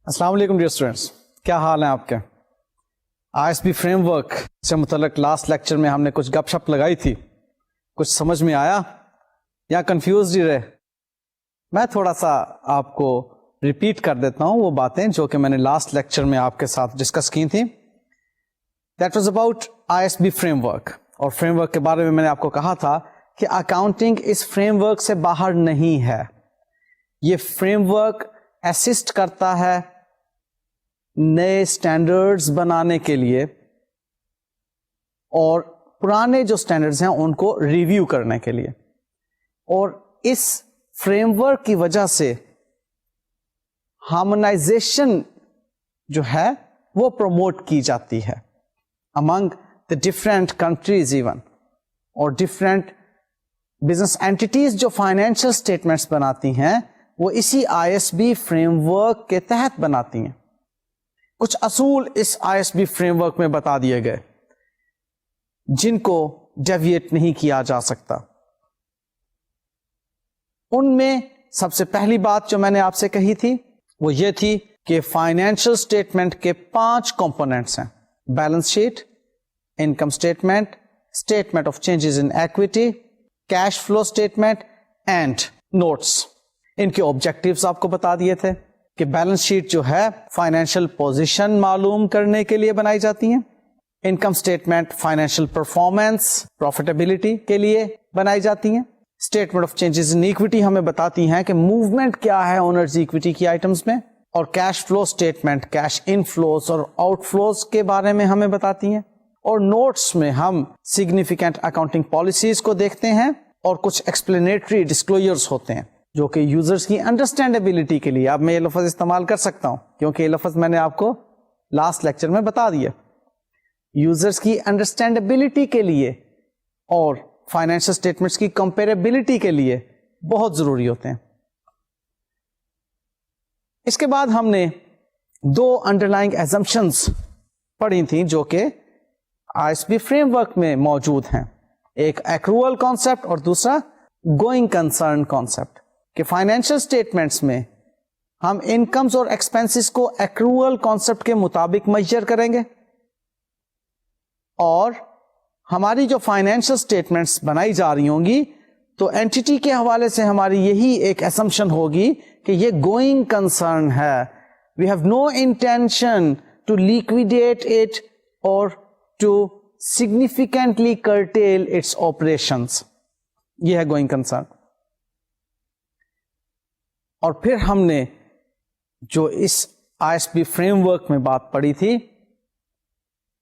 السلام علیکم dear students, کیا حال ہیں آپ کے؟ ISB فریم ورک سے متعلق لاسٹ لیکچر میں ہم نے کچھ گپ شپ لگائی تھی. کچھ سمجھ میں آیا یا کنفیوزڈ ہی رہے؟ میں تھوڑا سا آپ کو ریپیٹ کر دیتا ہوں وہ باتیں جو کہ میں نے لاسٹ لیکچر میں آپ کے ساتھ ڈسکس کی تھیں. That was about ISB frame work. اور فریم ورک کے بارے میں میں نے آپ کو کہا تھا کہ اکاؤنٹنگ اس فریم ورک سے باہر نہیں ہے. یہ فریم ورک اسسٹ کرتا ہے نئے اسٹینڈرڈز بنانے کے لیے اور پرانے جو اسٹینڈرڈز ہیں ان کو ریویو کرنے کے لیے. اور اس فریم ورک کی وجہ سے ہارمونائزیشن جو ہے وہ پروموٹ کی جاتی ہے among the different countries even, اور different business entities جو فائنینشیل اسٹیٹمنٹس بناتی ہیں وہ اسی ISB فریم ورک کے تحت بناتی ہیں. کچھ اصول اس ISB فریم ورک میں بتا دیے گئے جن کو ڈیویٹ نہیں کیا جا سکتا. ان میں سب سے پہلی بات جو میں نے آپ سے کہی تھی وہ یہ تھی کہ فائنینشیل اسٹیٹمنٹ کے 5 کمپوننٹس ہیں: balance sheet, income statement, statement of changes in equity, cash flow statement and notes. ان کے آبجیکٹیوز آپ کو بتا دیے تھے کہ بیلنس شیٹ جو ہے فائنینشیل پوزیشن معلوم کرنے کے لیے بنائی جاتی ہیں، income statement financial performance profitability کے لیے بنائی جاتی ہیں، statement of changes in equity ہمیں بتاتی ہیں کہ موومنٹ کیا ہے اونرز ایکویٹی کی آئٹمس میں، اور cash flow statement cash in flows اور آؤٹ فلوز کے بارے میں ہمیں بتاتی ہیں. اور نوٹس میں ہم سگنیفیکینٹ اکاؤنٹنگ پالیسیز کو دیکھتے ہیں اور کچھ ایکسپلینیٹری ڈسکلوجرز ہوتے ہیں جو کہ یوزرز کی انڈرسٹینڈیبلٹی کے لیے. اب میں یہ لفظ استعمال کر سکتا ہوں کیونکہ یہ لفظ میں نے آپ کو لاسٹ لیکچر میں بتا دیا. یوزرز کی انڈرسٹینڈیبلٹی کے لیے اور فائنینشیل اسٹیٹمنٹس کی کمپیریبلٹی کے لیے بہت ضروری ہوتے ہیں. اس کے بعد ہم نے 2 انڈرلائنگ ایزمپشنز پڑھی تھیں جو کہ ISB فریم ورک میں موجود ہیں. ایک ایکروول کانسیپٹ اور دوسرا گوئنگ کنسرن کانسیپٹ. کہ فائنینشیل اسٹیٹمنٹس میں ہم انکمز اور ایکسپینسز کو ایکروول کانسیپٹ کے مطابق میجر کریں گے، اور ہماری جو فائنینشیل اسٹیٹمنٹس بنائی جا رہی ہوں گی تو اینٹیٹی کے حوالے سے ہماری یہی ایک اسمپشن ہوگی کہ یہ گوئنگ کنسرن ہے. We have no intention to liquidate it or to significantly curtail its operations. یہ ہے گوئنگ کنسرن. اور پھر ہم نے جو اس ISB فریم ورک میں بات پڑھی تھی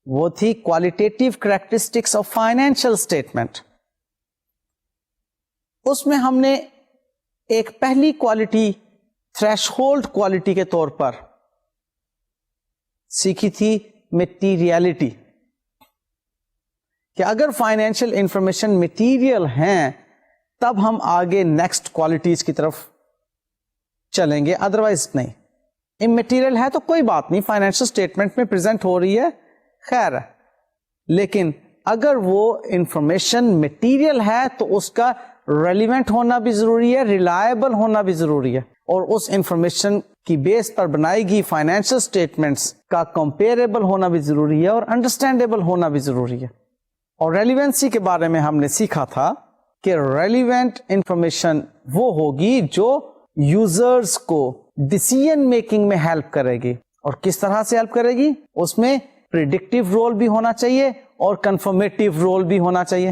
وہ تھی qualitative characteristics of financial statement. اس میں ہم نے ایک پہلی کوالٹی تھریش ہولڈ کوالٹی کے طور پر سیکھی تھی میٹیریلٹی، کہ اگر فائنینشیل انفارمیشن میٹیریل ہیں تب ہم آگے نیکسٹ کوالٹیز کی طرف چلیں گے، ادروائز نہیں. اممیٹیریل ہے تو کوئی بات نہیں، فائنینشیل اسٹیٹمنٹ میں پریزنٹ ہو رہی ہے، خیر ہے. لیکن اگر وہ انفارمیشن میٹیریل ہے تو اس کا ریلیونٹ ہونا بھی ضروری ہے، ریلائبل ہونا بھی ضروری ہے، اور اس انفارمیشن کی بیس پر بنائی گئی فائنینشیل اسٹیٹمنٹس کا کمپیریبل ہونا بھی ضروری ہے اور انڈرسٹینڈیبل ہونا بھی ضروری ہے. اور ریلیونسی کے بارے میں ہم نے سیکھا تھا کہ ریلیونٹ انفارمیشن وہ ہوگی جو یوزرز کو ڈیسیژن میکنگ میں ہیلپ کرے گی. اور کس طرح سے ہیلپ کرے گی؟ اس میں پریڈکٹیو رول بھی ہونا چاہیے اور کنفرمیٹیو رول بھی ہونا چاہیے.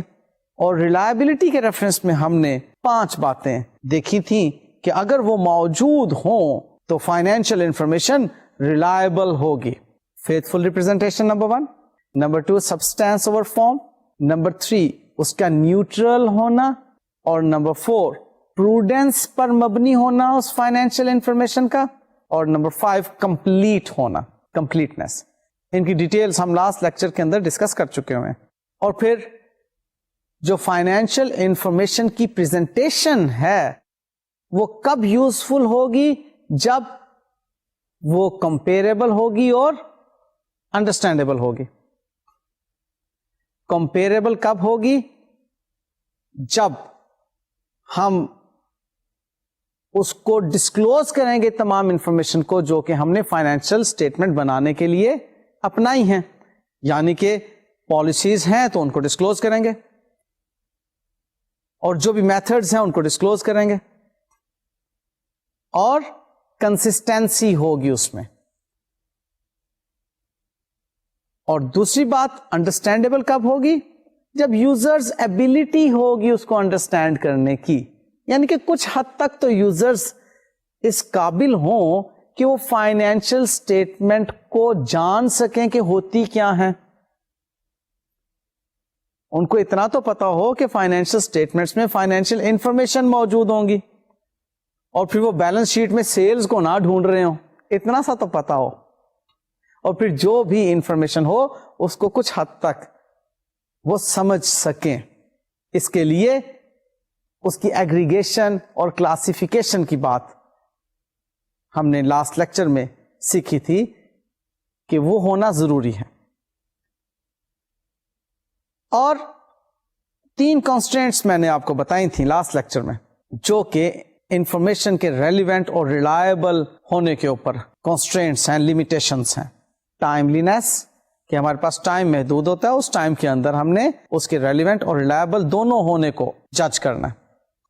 اور ریلائبلٹی کے ریفرنس میں ہم نے 5 باتیں دیکھی تھیں کہ اگر وہ موجود ہوں تو فائنینشیل انفارمیشن ریلائبل ہوگی. Faithful representation number 1، number 2 substance over form, number 3 اس کا نیوٹرل ہونا، اور نمبر 4 پروڈنس پر مبنی ہونا اس فائنینشیل انفارمیشن کا، اور نمبر 5 کمپلیٹ ہونا، کمپلیٹنس. ان کی ڈیٹیلز ہم لاسٹ لیکچر کے اندر ڈسکس کر چکے ہوئے ہیں. اور پھر جو فائنینشیل انفارمیشن کی پریزنٹیشن ہے وہ کب یوزفل ہوگی؟ جب وہ کمپیریبل ہوگی اور انڈرسٹینڈیبل ہوگی. کمپیریبل کب ہوگی؟ جب ہم اس کو ڈسکلوز کریں گے تمام انفارمیشن کو جو کہ ہم نے فائنینشیل اسٹیٹمنٹ بنانے کے لیے اپنائی ہیں. یعنی کہ پالیسیز ہیں تو ان کو ڈسکلوز کریں گے, اور جو بھی میتھڈز ہیں ان کو ڈسکلوز کریں گے, اور کنسسٹینسی ہوگی اس میں. اور دوسری بات انڈرسٹینڈیبل کب ہوگی؟ جب یوزرز ایبلٹی ہوگی اس کو انڈرسٹینڈ کرنے کی. یعنی کہ کچھ حد تک تو یوزرز اس قابل ہوں کہ وہ فائنینشیل اسٹیٹمنٹ کو جان سکیں کہ ہوتی کیا ہیں. ان کو اتنا تو پتا ہو کہ فائنینشیل اسٹیٹمنٹس میں فائنینشیل انفارمیشن موجود ہوں گی, اور پھر وہ بیلنس شیٹ میں سیلز کو نہ ڈھونڈ رہے ہوں, اتنا سا تو پتا ہو. اور پھر جو بھی انفارمیشن ہو اس کو کچھ حد تک وہ سمجھ سکیں. اس کے لیے اس کی ایگریگیشن اور کلاسیفیکیشن کی بات ہم نے لاسٹ لیکچر میں سیکھی تھی کہ وہ ہونا ضروری ہے. اور 3 کانسٹرینٹس میں نے آپ کو بتائی تھیں لاسٹ لیکچر میں, جو کہ انفارمیشن کے ریلیونٹ اور ریلائبل ہونے کے اوپر کانسٹرینٹس ہیں, لمیٹیشنس ہیں. ٹائملینس, کہ ہمارے پاس ٹائم محدود ہوتا ہے, اس ٹائم کے اندر ہم نے اس کے ریلیونٹ اور ریلائبل دونوں ہونے کو جج کرنا ہے.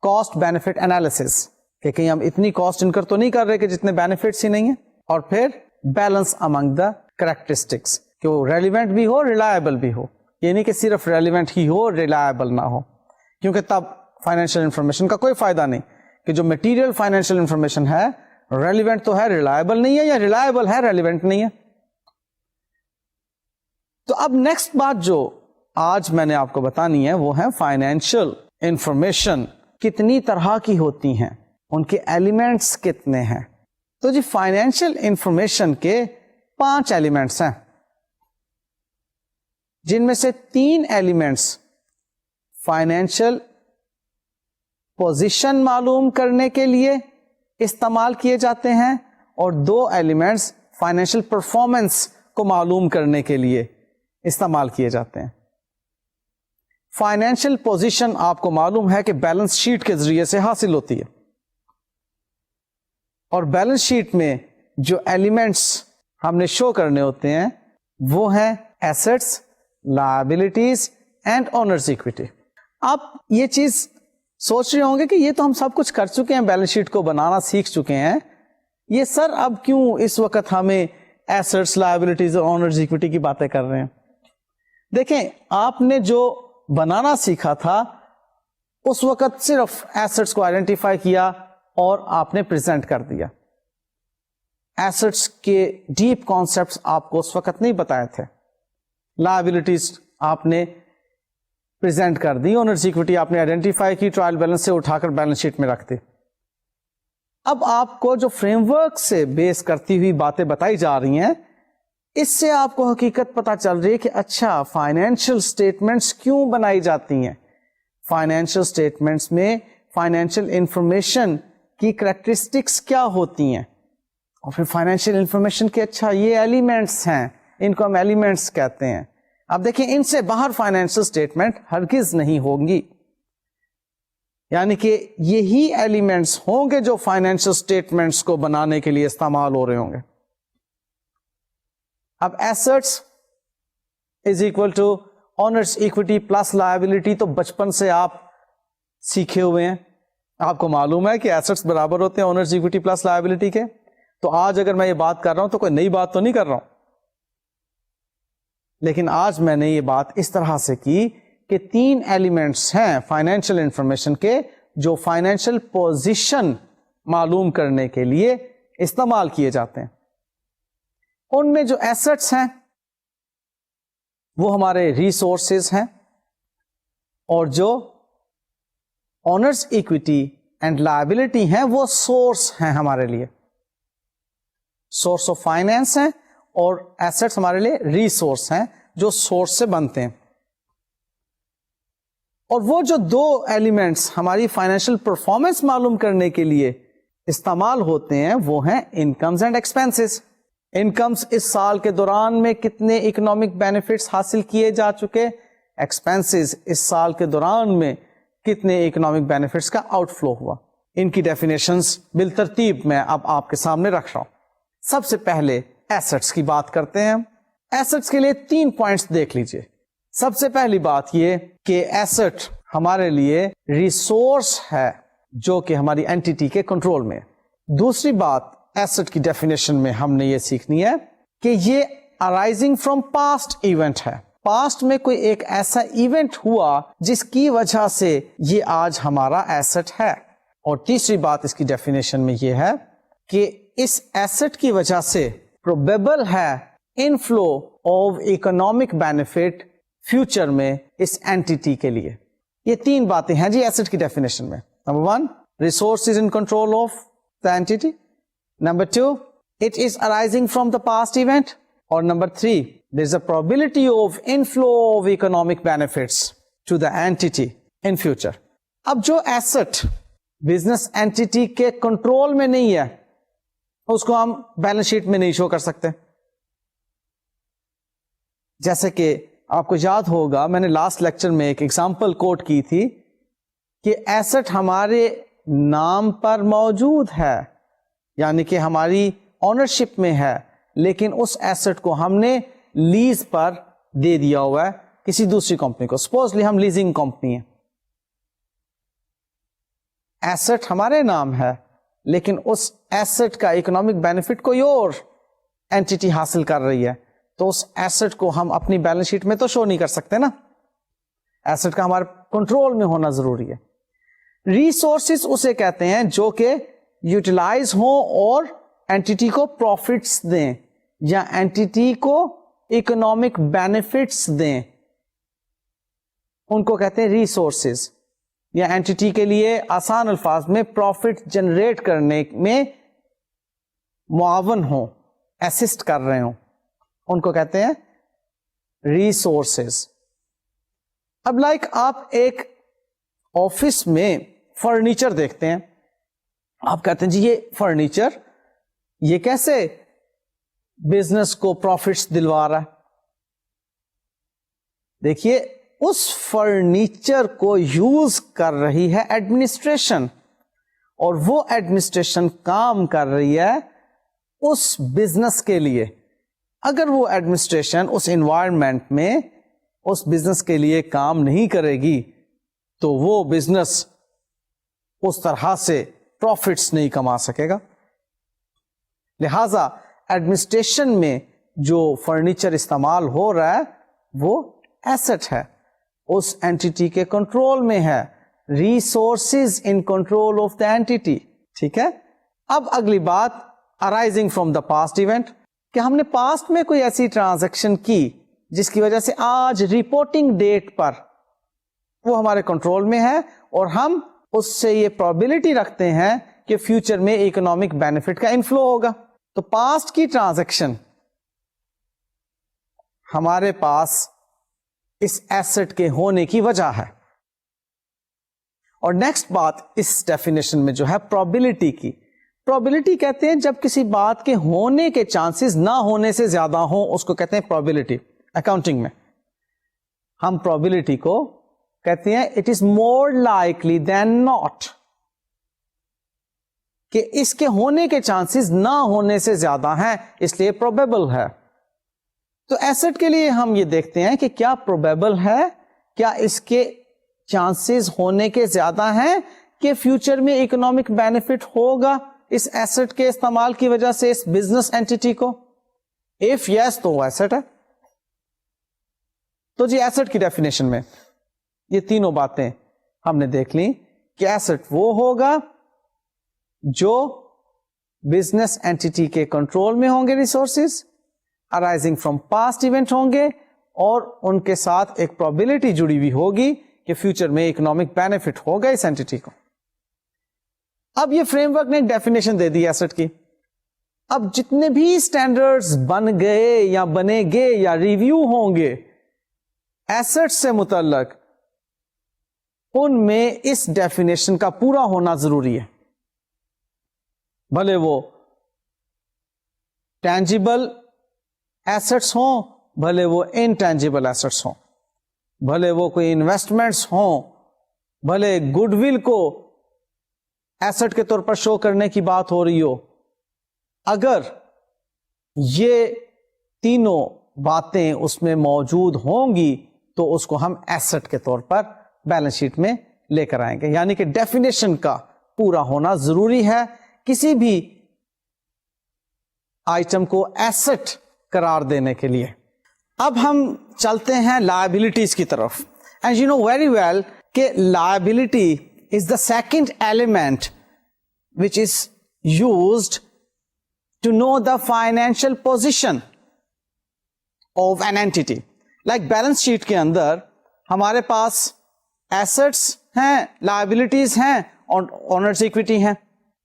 کاسٹ بینیفٹ انالیسس, کہ کہیں ہم اتنی کاسٹ انکر تو نہیں کر رہے کہ جتنے بینیفٹس ہی نہیں ہیں. اور پھر بیلنس امنگ دا کریکٹرسٹکس, کہ وہ ریلیونٹ بھی ہو ریلائبل بھی ہو. یہ نہیں کہ صرف ریلیونٹ ہی ہو ریلائبل نہ ہو, کیونکہ تب فائنینشیل انفارمیشن کا کوئی فائدہ نہیں. کہ جو مٹیریل فائنینشیل انفارمیشن ہے ریلیونٹ تو ہے ریلائبل نہیں ہے, یا ریلائبل ہے ریلیونٹ نہیں ہے. تو اب نیکسٹ بات جو آج میں نے آپ کو بتانی ہے وہ ہے فائنینشیل انفارمیشن کتنی طرح کی ہوتی ہیں, ان کے ایلیمنٹس کتنے ہیں. تو جی فائنینشیل انفارمیشن کے 5 ایلیمنٹس ہیں, جن میں سے 3 ایلیمنٹس فائنینشیل پوزیشن معلوم کرنے کے لیے استعمال کیے جاتے ہیں, اور 2 ایلیمنٹس فائنینشیل پرفارمنس کو معلوم کرنے کے لیے استعمال کیے جاتے ہیں. فائنینشیل پوزیشن آپ کو معلوم ہے کہ بیلنس شیٹ کے ذریعے سے حاصل ہوتی ہے, اور بیلنس شیٹ میں جو ایلیمنٹس ہم نے شو کرنے ہوتے ہیں وہ ہیں assets, liabilities and owners equity. آپ یہ چیز سوچ رہے ہوں گے کہ یہ تو ہم سب کچھ کر چکے ہیں, بیلنس شیٹ کو بنانا سیکھ چکے ہیں, یہ سر اب کیوں اس وقت ہمیں ایسٹس, لائبلٹیز اور اونرز ایکویٹی کی باتیں کر رہے ہیں. دیکھیں, آپ نے جو بنانا سیکھا تھا اس وقت صرف ایسٹس کو آئیڈینٹیفائی کیا اور آپ نے پریزنٹ کر دیا. ایسٹس کے ڈیپ کانسیپٹس آپ کو اس وقت نہیں بتائے تھے. لائبلٹیز آپ نے پریزنٹ کر دی, اونرز ایکویٹی آپ نے آئیڈینٹیفائی کی, ٹرائل بیلنس سے اٹھا کر بیلنس شیٹ میں رکھ دی. اب آپ کو جو فریم ورک سے بیس کرتی ہوئی باتیں بتائی جا رہی ہیں, اس سے آپ کو حقیقت پتا چل رہی ہے کہ اچھا فائنینشیل اسٹیٹمنٹس کیوں بنائی جاتی ہیں. فائنینشیل اسٹیٹمنٹس میں فائنینشیل انفارمیشن کی کریکٹرسٹکس کیا ہوتی ہیں, اور پھر فائنینشیل انفارمیشن کے اچھا یہ ایلیمنٹس ہیں, ان کو ہم ایلیمنٹس کہتے ہیں. اب دیکھیں, ان سے باہر فائنینشیل اسٹیٹمنٹ ہرگز نہیں ہوں گی. یعنی کہ یہی ایلیمنٹس ہوں گے جو فائنینشیل اسٹیٹمنٹس کو بنانے کے لیے استعمال ہو رہے ہوں گے. اب assets is equal to owners equity plus liability تو بچپن سے آپ سیکھے ہوئے ہیں, آپ کو معلوم ہے کہ ایسٹس برابر ہوتے ہیں اونرز ایکویٹی پلس لائبلٹی کے. تو آج اگر میں یہ بات کر رہا ہوں تو کوئی نئی بات تو نہیں کر رہا ہوں, لیکن آج میں نے یہ بات اس طرح سے کی کہ 3 ایلیمنٹس ہیں فائنینشیل انفارمیشن کے جو فائنینشیل پوزیشن معلوم کرنے کے لیے استعمال کیے جاتے ہیں. ان میں جو ایسٹس ہیں وہ ہمارے ریسورسز ہیں, اور جو اونرز ایکویٹی اینڈ لائبلٹی ہیں وہ سورس ہیں ہمارے لیے, سورس آف فائنینس ہیں, اور ایسٹس ہمارے لیے ریسورس ہیں جو سورس سے بنتے ہیں. اور وہ جو 2 ایلیمنٹس ہماری فائنینشیل پرفارمنس معلوم کرنے کے لیے استعمال ہوتے ہیں وہ ہیں انکمز اینڈ ایکسپینسز. انکمز اس سال کے دوران میں کتنے اکنامک بینیفٹس حاصل کیے جا چکے, ایکسپینسز اس سال کے دوران میں کتنے اکنامک بینیفٹس کا آؤٹ فلو ہوا. ان کی ڈیفینیشنز بالترتیب میں اب آپ کے سامنے رکھ رہا ہوں. سب سے پہلے ایسٹس کی بات کرتے ہیں. ایسٹس کے لیے 3 پوائنٹس دیکھ لیجئے. سب سے پہلی بات یہ کہ ایسٹ ہمارے لیے ریسورس ہے جو کہ ہماری اینٹیٹی کے کنٹرول میں. دوسری بات ایسٹ کی ڈیفینیشن میں ہم نے یہ سیکھنی ہے کہ یہ ارائزنگ فرام پاسٹ ایونٹ ہے. پاسٹ میں کوئی ایک ایسا ایونٹ ہوا جس کی وجہ سے یہ آج ہمارا ایسٹ ہے. اور تیسری بات اس کی ڈیفینیشن میں یہ ہے کہ اس ایسٹ کی وجہ سے پروبیبل ہے inflow of economic benefit future میں اس اینٹیٹی کے لیے. یہ 3 باتیں ہیں جی ایسٹ کی ڈیفینیشن میں. Number 1 resources in control of the entity. Number 2 it is arising from the past event. اور number 3 there is a probability of inflow of economic benefits to the entity in future. اب جو asset business entity کے control میں نہیں ہے اس کو ہم balance sheet میں نہیں شو کر سکتے. جیسے کہ آپ کو یاد ہوگا میں نے لاسٹ لیکچر میں ایک ایگزامپل کوٹ کی تھی کہ ایسٹ ہمارے نام پر موجود ہے, یعنی کہ ہماری اونرشپ میں ہے, لیکن اس ایسٹ کو ہم نے لیز پر دے دیا ہوا ہے کسی دوسری کمپنی کو. سپوزلی ہم لیزنگ کمپنی ہیں, ایسٹ ہمارے نام ہے لیکن اس ایسٹ کا اکنامک بینیفٹ کوئی اور اینٹیٹی حاصل کر رہی ہے, تو اس ایسٹ کو ہم اپنی بیلنس شیٹ میں تو شو نہیں کر سکتے نا. ایسٹ کا ہمارے کنٹرول میں ہونا ضروری ہے. ریسورسز اسے کہتے ہیں جو کہ یوٹیلائز ہوں اور اینٹیٹی کو پروفٹس دیں یا اینٹیٹی کو اکنامک بینیفٹس دیں, ان کو کہتے ہیں ریسورسز. یا اینٹیٹی کے لیے آسان الفاظ میں پروفٹ جنریٹ کرنے میں معاون ہوں, اسسٹ کر رہے ہوں, ان کو کہتے ہیں ریسورسز. اب لائک آپ ایک آفس میں فرنیچر دیکھتے ہیں, آپ کہتے ہیں جی یہ فرنیچر یہ کیسے بزنس کو پروفٹس دلوا رہا ہے. دیکھیے اس فرنیچر کو یوز کر رہی ہے ایڈمنسٹریشن, اور وہ ایڈمنسٹریشن کام کر رہی ہے اس بزنس کے لیے. اگر وہ ایڈمنسٹریشن اس انوائرمنٹ میں اس بزنس کے لیے کام نہیں کرے گی تو وہ بزنس اس طرح سے پروفٹس نہیں کما سکے گا. لہذا ایڈمنسٹریشن میں جو فرنیچر استعمال ہو رہا ہے وہ ایسٹ ہے, اس اینٹیٹی کے کنٹرول میں ہے. Resources in control of the entity. ٹھیک ہے. اب اگلی بات arising from the past event, کہ ہم نے پاسٹ میں کوئی ایسی ٹرانزیکشن کی جس کی وجہ سے آج رپورٹنگ ڈیٹ پر وہ ہمارے کنٹرول میں ہے اور ہم اس سے یہ پروبیبلٹی رکھتے ہیں کہ فیوچر میں اکنامک بینیفٹ کا انفلو ہوگا. تو پاسٹ کی ٹرانزیکشن ہمارے پاس اس ایسٹ کے ہونے کی وجہ ہے. اور نیکسٹ بات اس ڈیفینیشن میں جو ہے پروبیبلٹی کی. پروبیبلٹی کہتے ہیں جب کسی بات کے ہونے کے چانسز نہ ہونے سے زیادہ ہوں, اس کو کہتے ہیں پروبیبلٹی. اکاؤنٹنگ میں ہم پروبیبلٹی کو کہتے ہیں it is more likely than not, کہ اس کے ہونے کے چانسز نہ ہونے سے زیادہ ہیں اس لیے پروبیبل ہے. تو ایسٹ کے لیے ہم یہ دیکھتے ہیں کہ کیا پروبیبل ہے, کیا اس کے چانسز ہونے کے زیادہ ہیں کہ فیوچر میں اکنامک بینیفٹ ہوگا اس ایسٹ کے استعمال کی وجہ سے اس بزنس اینٹیٹی کو. اف یس تو وہ ایسٹ ہے. تو جی ایسٹ کی ڈیفینیشن میں یہ تینوں باتیں ہم نے دیکھ لی کہ ایسٹ وہ ہوگا جو بزنس اینٹیٹی کے کنٹرول میں ہوں گے, resources arising from past event ہوں گے, اور ان کے ساتھ ایک پروبیبلٹی جڑی ہوئی ہوگی کہ فیوچر میں اکنامک بینیفٹ ہوگا اس اینٹیٹی کو. اب یہ فریم ورک نے ایک ڈیفینیشن دے دی ایسٹ کی. اب جتنے بھی اسٹینڈرڈز بن گئے یا بنے گے یا ریویو ہوں گے ایسٹ سے متعلق, ان میں اس ڈیفینیشن کا پورا ہونا ضروری ہے. بھلے وہ ٹینجیبل ایسٹس ہوں, بھلے وہ انٹینجیبل ایسٹس ہوں, بھلے وہ کوئی انویسٹمنٹس ہوں, بھلے گڈ ول کو ایسٹ کے طور پر شو کرنے کی بات ہو رہی ہو, اگر یہ تینوں باتیں اس میں موجود ہوں گی تو اس کو ہم ایسٹ کے طور پر بیلنس شیٹ میں لے کر آئیں گے. یعنی کہ ڈیفینیشن کا پورا ہونا ضروری ہے کسی بھی آئٹم کو ایسٹ قرار دینے کے لیے. اب ہم چلتے ہیں لائبلٹیز کی طرف. And you know very well کہ liability is the second element which is used to know the financial position of an entity. Like balance sheet کے اندر ہمارے پاس assets ہیں, liabilities ہیں اور owners equity ہیں.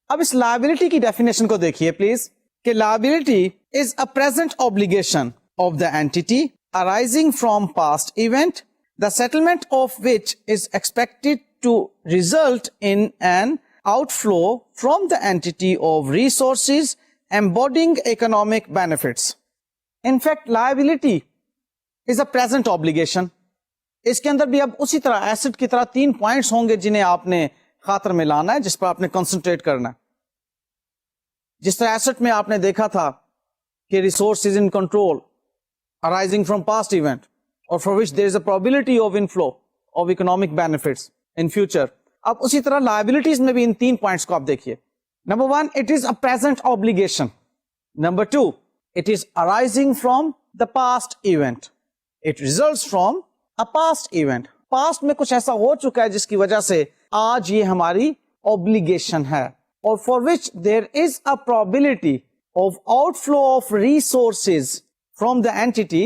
اب اس liability کی definition کو دیکھیے پلیز کہ liability is a present obligation of the entity arising from past event, the settlement of which is expected to result in an outflow from the entity of resources embodying economic benefits. In fact, liability is a present obligation. اس کے اندر بھی اب اسی طرح asset کی طرح 3 points ہوں گے جنہیں آپ نے خاطر میں لانا ہے, جس پر آپ نے کنسنٹریٹ کرنا ہے. جس طرح ایسٹ میں آپ نے دیکھا تھا کہ resources in control arising from past event or for which there is a probability of inflow of economic benefits in future. اب اسی طرح لائبلٹیز میں بھی ان 3 پوائنٹس کو آپ دیکھیے. Number 1, it is a present obligation. Number 2, it is arising from the past event. It results from a past event. Past میں کچھ ایسا ہو چکا ہے جس کی وجہ سے آج یہ ہماری obligation ہے, اور for which there is a probability of outflow of resources from the entity,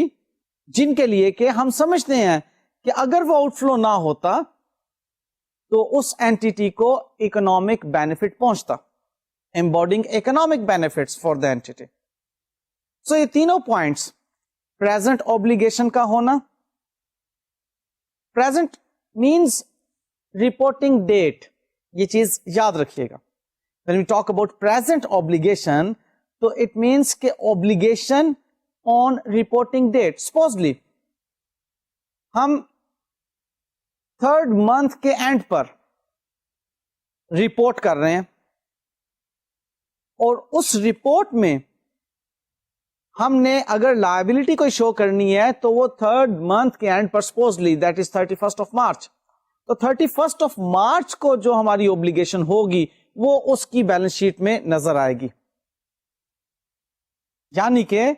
جن کے لیے کہ ہم سمجھتے ہیں کہ اگر وہ آؤٹ فلو نہ ہوتا تو اس اینٹی کو اکنامک بینیفٹ پہنچتا, embodying economic benefits for the entity. So یہ تینوں پوائنٹس, present obligation کا ہونا, present means reporting date, یہ چیز یاد رکھیے گا. When we talk about present obligation, تو it means کہ obligation on reporting date. Supposedly ہم 3rd month کے اینڈ پر رپورٹ کر رہے ہیں, اور اس رپورٹ میں ہم نے اگر لائبلٹی کوئی شو کرنی ہے تو وہ 3rd month کے and per supposedly that is 31st of March, تو 31st of March کو جو ہماری اوبلیگیشن ہوگی وہ اس کی بیلنس شیٹ میں نظر آئے گی. یعنی کہ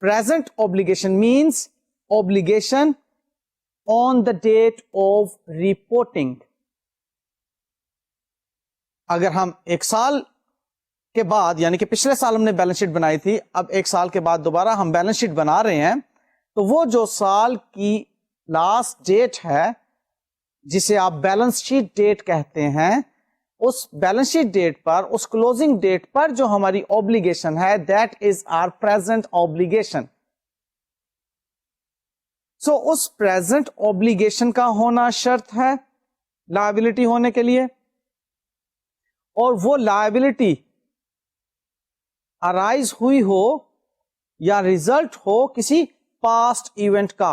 present obligation means obligation on the date of reporting. اگر ہم 1 سال کے بعد, یعنی کہ پچھلے سال ہم نے بیلنس شیٹ بنائی تھی, اب 1 سال کے بعد دوبارہ ہم بیلنس شیٹ بنا رہے ہیں, تو وہ جو سال کی لاسٹ ڈیٹ ہے جسے آپ بیلنس شیٹ ڈیٹ کہتے ہیں, اس بیلنس شیٹ ڈیٹ پر, اس کلوزنگ ڈیٹ پر جو ہماری اوبلیگیشن ہے, that is our present obligation. So اس پریزنٹ اوبلیگیشن کا ہونا شرط ہے لائبلٹی ہونے کے لیے, اور وہ لائبلٹی ارائز ہوئی ہو یا ریزلٹ ہو کسی پاسٹ ایونٹ کا.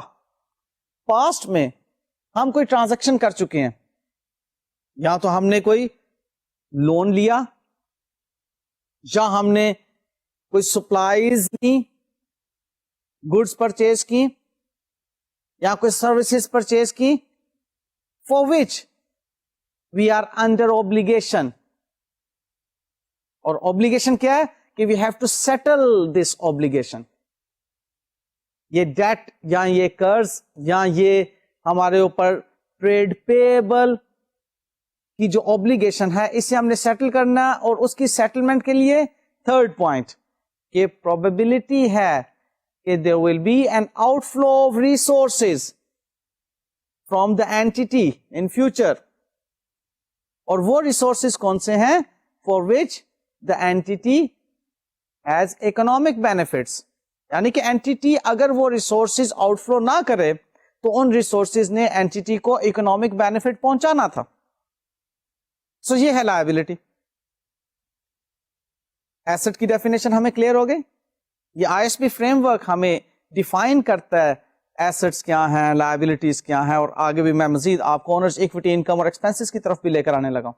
پاسٹ میں ہم کوئی ٹرانزیکشن کر چکے ہیں, یا تو ہم نے کوئی لون لیا, یا ہم نے کوئی سپلائیز لی, گڈس پرچیز کی, یا کوئی سروسز پرچیز کی, for which we are under obligation. اور اوبلیگیشن کیا ہے کہ we have to settle this obligation. یہ ڈیٹ یا یہ قرض یا یہ ہمارے اوپر ٹریڈ پیبل کی جو اوبلیگیشن ہے, اسے ہم نے سیٹل کرنا, اور اس کی سیٹلمنٹ کے لیے 3rd پوائنٹ کہ پروبیبلٹی ہے کہ there will be an outflow of resources from the entity in future. اور وہ ریسورسز کون سے ہیں؟ for which the entity has economic benefits. یعنی کہ اینٹیٹی اگر وہ ریسورسز آؤٹ فلو نہ کرے تو ان ریسورسز نے اینٹیٹی کو اکنامک بینیفٹ پہنچانا تھا. سو یہ ہے لائبلٹی. ایسٹ کی ڈیفینیشن ہمیں کلیئر ہو گئی. یہ ISB فریم ورک ہمیں ڈیفائن کرتا ہے ایسٹس کیا ہیں, لائبلٹیز کیا ہیں, اور آگے بھی میں مزید آپ کو اونرز ایکویٹی, انکم اور ایکسپینسز کی طرف بھی لے کر آنے لگا ہوں.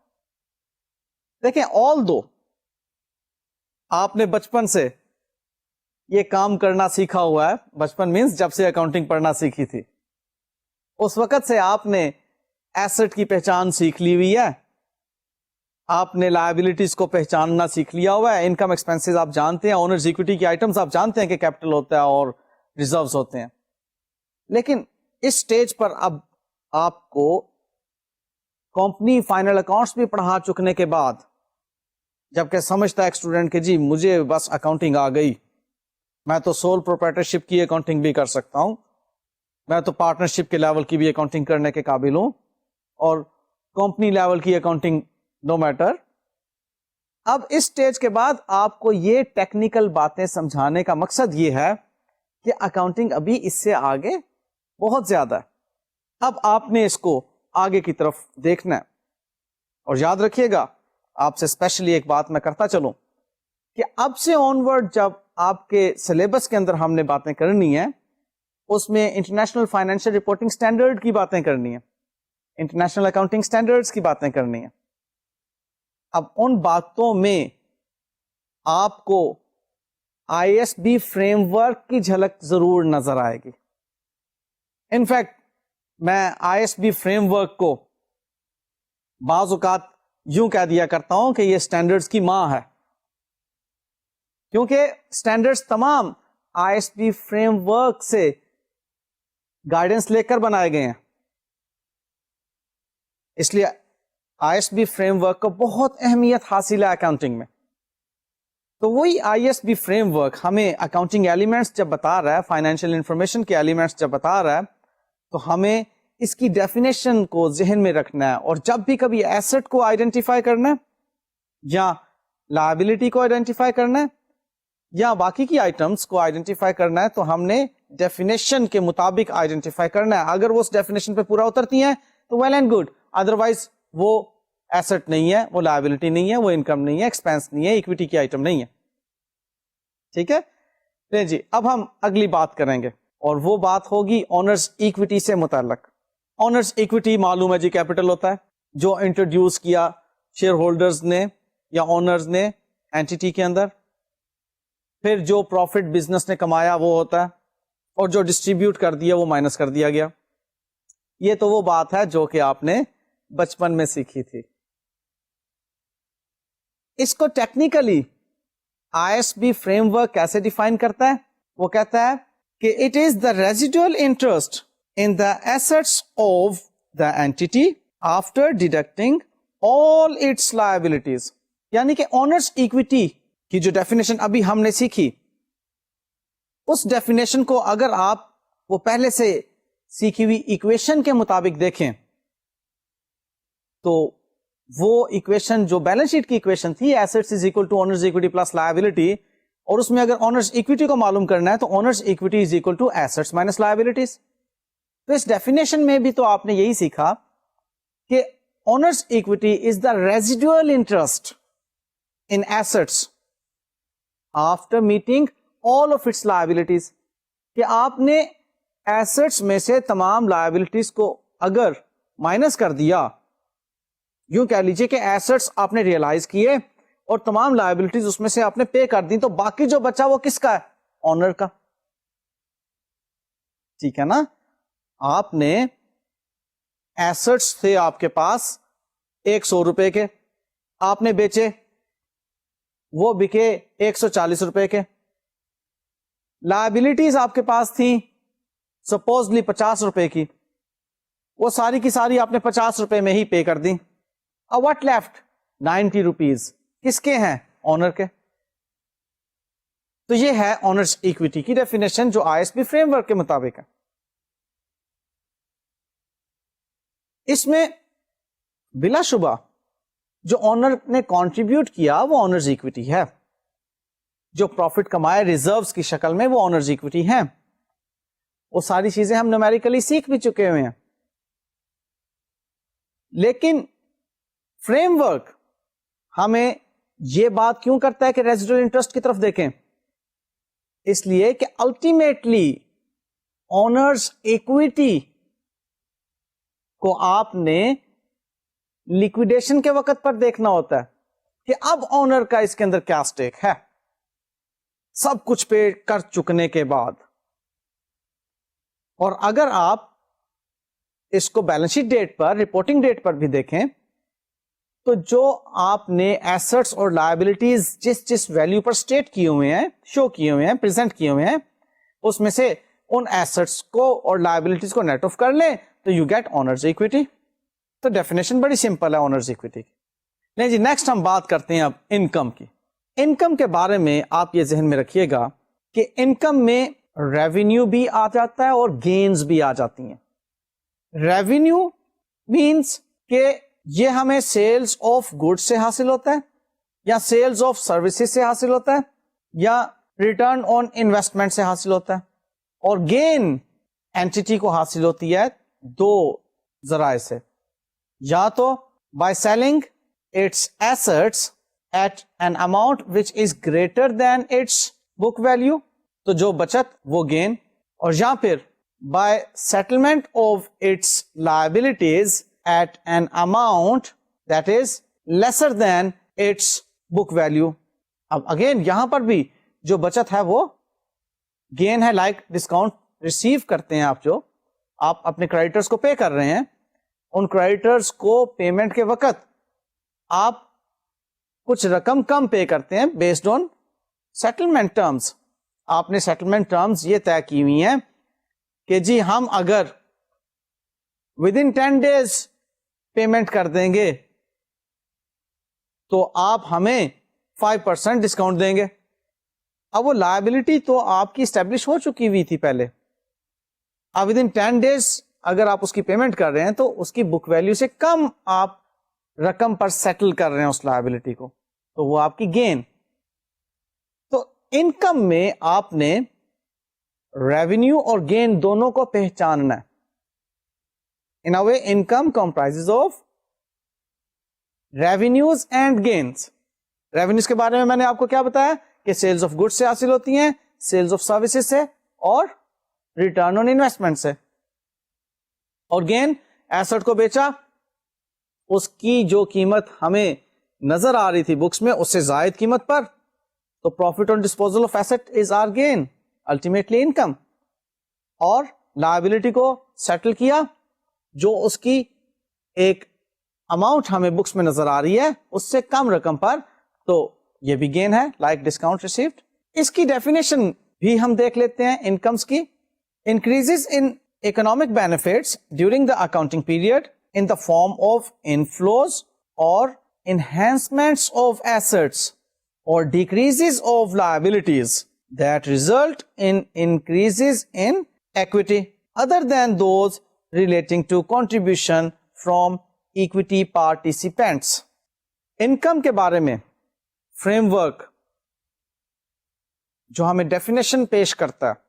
دیکھیں آل دو آپ نے بچپن سے یہ کام کرنا سیکھا ہوا ہے, بچپن مینس جب سے اکاؤنٹنگ پڑھنا سیکھی تھی, اس وقت سے آپ نے ایسٹ کی پہچان سیکھ لی ہوئی ہے, آپ نے لائبلٹیز کو پہچاننا سیکھ لیا ہوا ہے, انکم ایکسپینسز آپ جانتے ہیں, اونرز ایکویٹی کی آئٹمز آپ جانتے ہیں کہ کیپٹل ہوتا ہے اور ریزروز ہوتے ہیں. لیکن اس سٹیج پر اب آپ کو کمپنی فائنل اکاؤنٹس بھی پڑھا چکنے کے بعد, جبکہ سمجھتا ہے ایک اسٹوڈنٹ کہ جی مجھے بس اکاؤنٹنگ آ گئی, میں تو سول پروپرائٹرشپ کی اکاؤنٹنگ بھی کر سکتا ہوں, میں تو پارٹنرشپ کے لیول کی بھی اکاؤنٹنگ کرنے کے قابل ہوں, اور کمپنی لیول کی اکاؤنٹنگ نو میٹر. اب اس سٹیج کے بعد آپ کو یہ ٹیکنیکل باتیں سمجھانے کا مقصد یہ ہے کہ اکاؤنٹنگ ابھی اس سے آگے بہت زیادہ ہے. اب آپ نے اس کو آگے کی طرف دیکھنا ہے, اور یاد رکھیے گا آپ سے اسپیشلی ایک بات میں کرتا چلوں کہ اب سے آنورڈ جب آپ کے سلیبس کے اندر ہم نے باتیں کرنی ہیں, اس میں انٹرنیشنل فائنینشیل رپورٹنگ اسٹینڈرڈ کی باتیں کرنی ہیں, انٹرنیشنل اکاؤنٹنگ اسٹینڈرڈز کی باتیں کرنی ہیں. اب ان باتوں میں آپ کو آئی ایس بی فریم ورک کی جھلک ضرور نظر آئے گی. انفیکٹ میں آئی ایس بی فریم ورک کو بعض اوقات یوں کہہ دیا کرتا ہوں کہ یہ اسٹینڈرڈز کی ماں ہے, کیونکہ اسٹینڈرڈز تمام آئی ایس بی فریم ورک سے گائیڈنس لے کر بنائے گئے ہیں. اس لیے آئی ایس بی فریم ورک کو بہت اہمیت حاصل ہے اکاؤنٹنگ میں. تو وہی آئی ایس بی فریم ورک ہمیں اکاؤنٹنگ ایلیمنٹس جب بتا رہا ہے, فائنینشیل انفارمیشن کے ایلیمنٹس جب بتا رہا ہے, تو ہمیں اس کی ڈیفینیشن کو ذہن میں رکھنا ہے, اور جب بھی کبھی ایسٹ کو آئیڈینٹیفائی کرنا ہے یا لائبلٹی کو آئیڈینٹیفائی کرنا ہے یا باقی کی آئٹمس کو آئیڈینٹیفائی کرنا ہے, تو ہم نے ڈیفینیشن کے مطابق آئیڈینٹیفائی کرنا ہے. اگر وہ اس ڈیفینیشن پہ پورا اترتی ہیں تو ویل اینڈ گڈ, ادروائز وہ ایسٹ نہیں ہے, وہ لائبلٹی نہیں ہے, وہ انکم نہیں ہے, ایکسپینس نہیں ہے, ایکویٹی کی آئٹم نہیں ہے. ٹھیک ہے جی. اب ہم اگلی بات کریں گے, اور وہ بات ہوگی اونرز ایکویٹی سے متعلق. اونرز ایکویٹی معلوم ہے جی کیپٹل ہوتا ہے جو انٹروڈیوس کیا شیئر ہولڈرز نے یا اونرز نے اینٹیٹی کے اندر, پھر جو پروفٹ بزنس نے کمایا وہ ہوتا ہے, اور جو ڈسٹریبیوٹ کر دیا وہ مائنس کر دیا گیا. یہ تو وہ بات ہے جو کہ آپ نے بچپن میں سیکھی تھی. اس کو technically I S B framework کیسے ڈیفائن کرتا ہے؟ وہ کہتا ہے کہ it is the residual interest in the assets of the entity after deducting all its liabilities. یعنی کہ اونرز ایکویٹی کی جو ڈیفینیشن ابھی ہم نے سیکھی, اس ڈیفینیشن کو اگر آپ وہ پہلے سے سیکھی ہوئی ایکویشن کے مطابق دیکھیں, تو وہ ایکویشن جو بیلنس شیٹ کی ایکویشن تھی, assets is equal to owners equity plus liability, اور اس میں اگر اونرز ایکویٹی کو معلوم کرنا ہے تو owners equity is equal to assets minus liabilities. تو اس ڈیفینیشن میں بھی تو آپ نے یہی سیکھا کہ owners equity is the residual interest in assets after meeting all of its liabilities, کہ آپ نے ایسٹس میں سے تمام لائبلٹیز کو اگر مائنس کر دیا, یوں کہہ لیجئے کہ ایسٹس آپ نے ریئلائز کیے اور تمام لائبلٹیز اس میں سے آپ نے پے کر دی, تو باقی جو بچا وہ کس کا ہے؟ اونر کا. ٹھیک ہے نا. آپ نے ایسٹس تھے آپ کے پاس 100 روپے کے, آپ نے بیچے, وہ بکے 140 روپے کے. لائبلٹیز آپ کے پاس تھیں سپوزلی 50 روپے کی, وہ ساری کی ساری آپ نے 50 روپے میں ہی پے کر دی. واٹ لیفٹ 90 روپیز کس کے ہیں؟ اونر کے. تو یہ ہے اونرز ایکویٹی کی ڈیفینیشن جو آئی ایس بی فریم ورک کے مطابق ہے. اس میں بلا شبہ جو اونر نے کنٹریبیوٹ کیا وہ اونرز ایکویٹی ہے, جو پروفٹ کمائے ریزروز کی شکل میں وہ اونرز ایکویٹی ہے. وہ ساری چیزیں ہم نومیریکلی سیکھ بھی چکے ہوئے ہیں. لیکن فریم ورک ہمیں یہ بات کیوں کرتا ہے کہ ریزیڈوئل انٹرسٹ کی طرف دیکھیں؟ اس لیے کہ الٹیمیٹلی اونرز ایکویٹی کو آپ نے لیکویڈیشن کے وقت پر دیکھنا ہوتا ہے. کہ اب اونر کا اس کے اندر کیا اسٹیک ہے سب کچھ پے کر چکنے کے بعد. اور اگر آپ اس کو بیلنس شیٹ ڈیٹ پر, رپورٹنگ ڈیٹ پر بھی دیکھیں تو جو آپ نے ایسٹس اور لائبلٹیز جس ویلیو پر اسٹیٹ کیے ہوئے ہیں, شو کیے ہوئے ہیں, پریزنٹ کیے ہوئے ہیں, اس میں سے ان ایسٹس کو اور لائبلٹیز کو نیٹ آف کر لیں تو یو گیٹ اونرز اکویٹی. تو ڈیفینیشن بڑی سمپل ہے اونرز اکویٹی کی. نہیں جی, نیکسٹ ہم بات کرتے ہیں اب انکم کی. انکم کے بارے میں آپ یہ ذہن میں رکھیے گا کہ انکم میں ریونیو بھی آ جاتا ہے اور گینز بھی آ جاتی ہیں. ریونیو مینس کہ یہ ہمیں سیلز آف گڈ سے حاصل ہوتا ہے, یا سیلز آف سروسز سے حاصل ہوتا ہے, یا ریٹرن آن انویسٹمنٹ سے حاصل ہوتا ہے. اور گین اینٹی کو حاصل ہوتی ہے دو ذرائع سے, یا تو by selling its assets at an amount which is greater than its book value, تو جو بچت وہ گین, اور یا پھر by settlement of its liabilities at an amount that is lesser than its book value. اب اگین یہاں پر بھی جو بچت ہے وہ گین ہے, لائک ڈسکاؤنٹ ریسیو کرتے ہیں آپ, جو آپ اپنے کریڈیٹرز کو پے کر رہے ہیں, ان کریڈیٹرز کو پیمنٹ کے وقت آپ کچھ رقم کم پے کرتے ہیں بیسڈ آن سیٹلمنٹ ٹرمز. آپ نے سیٹلمنٹ ٹرمز یہ طے کی ہوئی ہیں کہ جی ہم اگر ود ان 10 days پیمنٹ کر دیں گے تو آپ ہمیں 5% ڈسکاؤنٹ دیں گے. اب وہ لائبلٹی تو آپ کی اسٹیبلش ہو چکی ہوئی تھی پہلے, اب ود ان 10 days اگر آپ اس کی پیمنٹ کر رہے ہیں تو اس کی بک ویلیو سے کم آپ رقم پر سیٹل کر رہے ہیں اس لائبلٹی کو, تو وہ آپ کی گین. تو انکم میں آپ نے ریونیو اور گین دونوں کو پہچاننا ہے. In a way income comprises of revenues and gains. Revenues کے بارے میں نے آپ کو کیا بتایا کہ سیلز آف گڈ سے حاصل ہوتی ہیں, سیلز آف سروسز سے, اور ریٹرن آن انویسٹمنٹ سے. اور گین ایسٹ کو بیچا, اس کی جو قیمت ہمیں نظر آ رہی تھی بکس میں اس سے زائد قیمت پر, تو profit on disposal of asset is our gain, ultimately income. اور لائبلٹی کو سیٹل کیا جو اس کی ایک اماؤنٹ ہمیں بکس میں نظر آ رہی ہے اس سے کم رقم پر, تو یہ بھی گین ہے, لائک ڈسکاؤنٹ ریسیوڈ. اس کی ڈیفینیشن بھی ہم دیکھ لیتے ہیں انکمس کی. Increases in economic benefits during the accounting period in the form of inflows or enhancements of assets or decreases of liabilities that result in increases in equity other than those relating to contribution from equity participants. Income کے بارے میں frame work جو ہمیں definition پیش کرتا ہے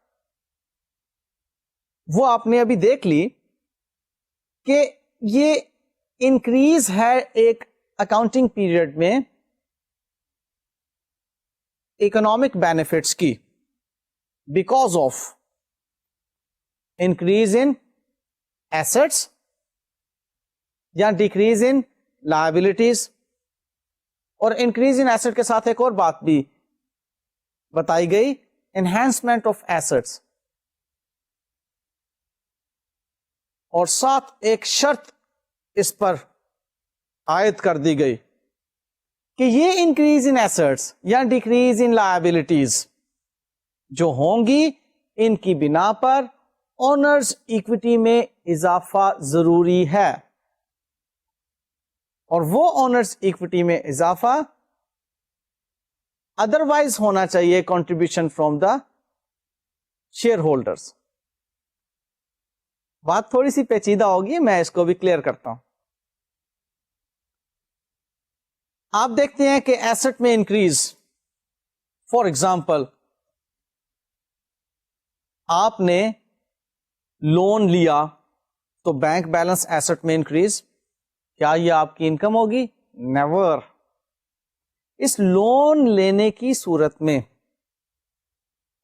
وہ آپ نے ابھی دیکھ لی کہ یہ انکریز ہے ایک اکاؤنٹنگ پیریڈ میں اکنامک بینیفٹس کی because of increase in assets یا ڈیکریز ان لائبلٹیز. اور انکریز ان ایسٹ کے ساتھ ایک اور بات بھی بتائی گئی, انہینسمنٹ آف ایسٹس, اور ساتھ ایک شرط اس پر عائد کر دی گئی کہ یہ انکریز ان ایسٹس یا ڈیکریز ان لائبلٹیز جو ہوں گی ان کی بنا پر اونرز ایکوٹی میں اضافہ ضروری ہے, اور وہ اونرز ایکوٹی میں اضافہ ادروائز ہونا چاہیے contribution from the share holders. بات تھوڑی سی پیچیدہ ہوگی, میں اس کو بھی کلیئر کرتا ہوں. آپ دیکھتے ہیں کہ ایسٹ میں انکریز, فار ایگزامپل آپ نے لون لیا تو بینک بیلنس ایسٹ میں انکریز, کیا یہ آپ کی انکم ہوگی؟ نیور. اس لون لینے کی صورت میں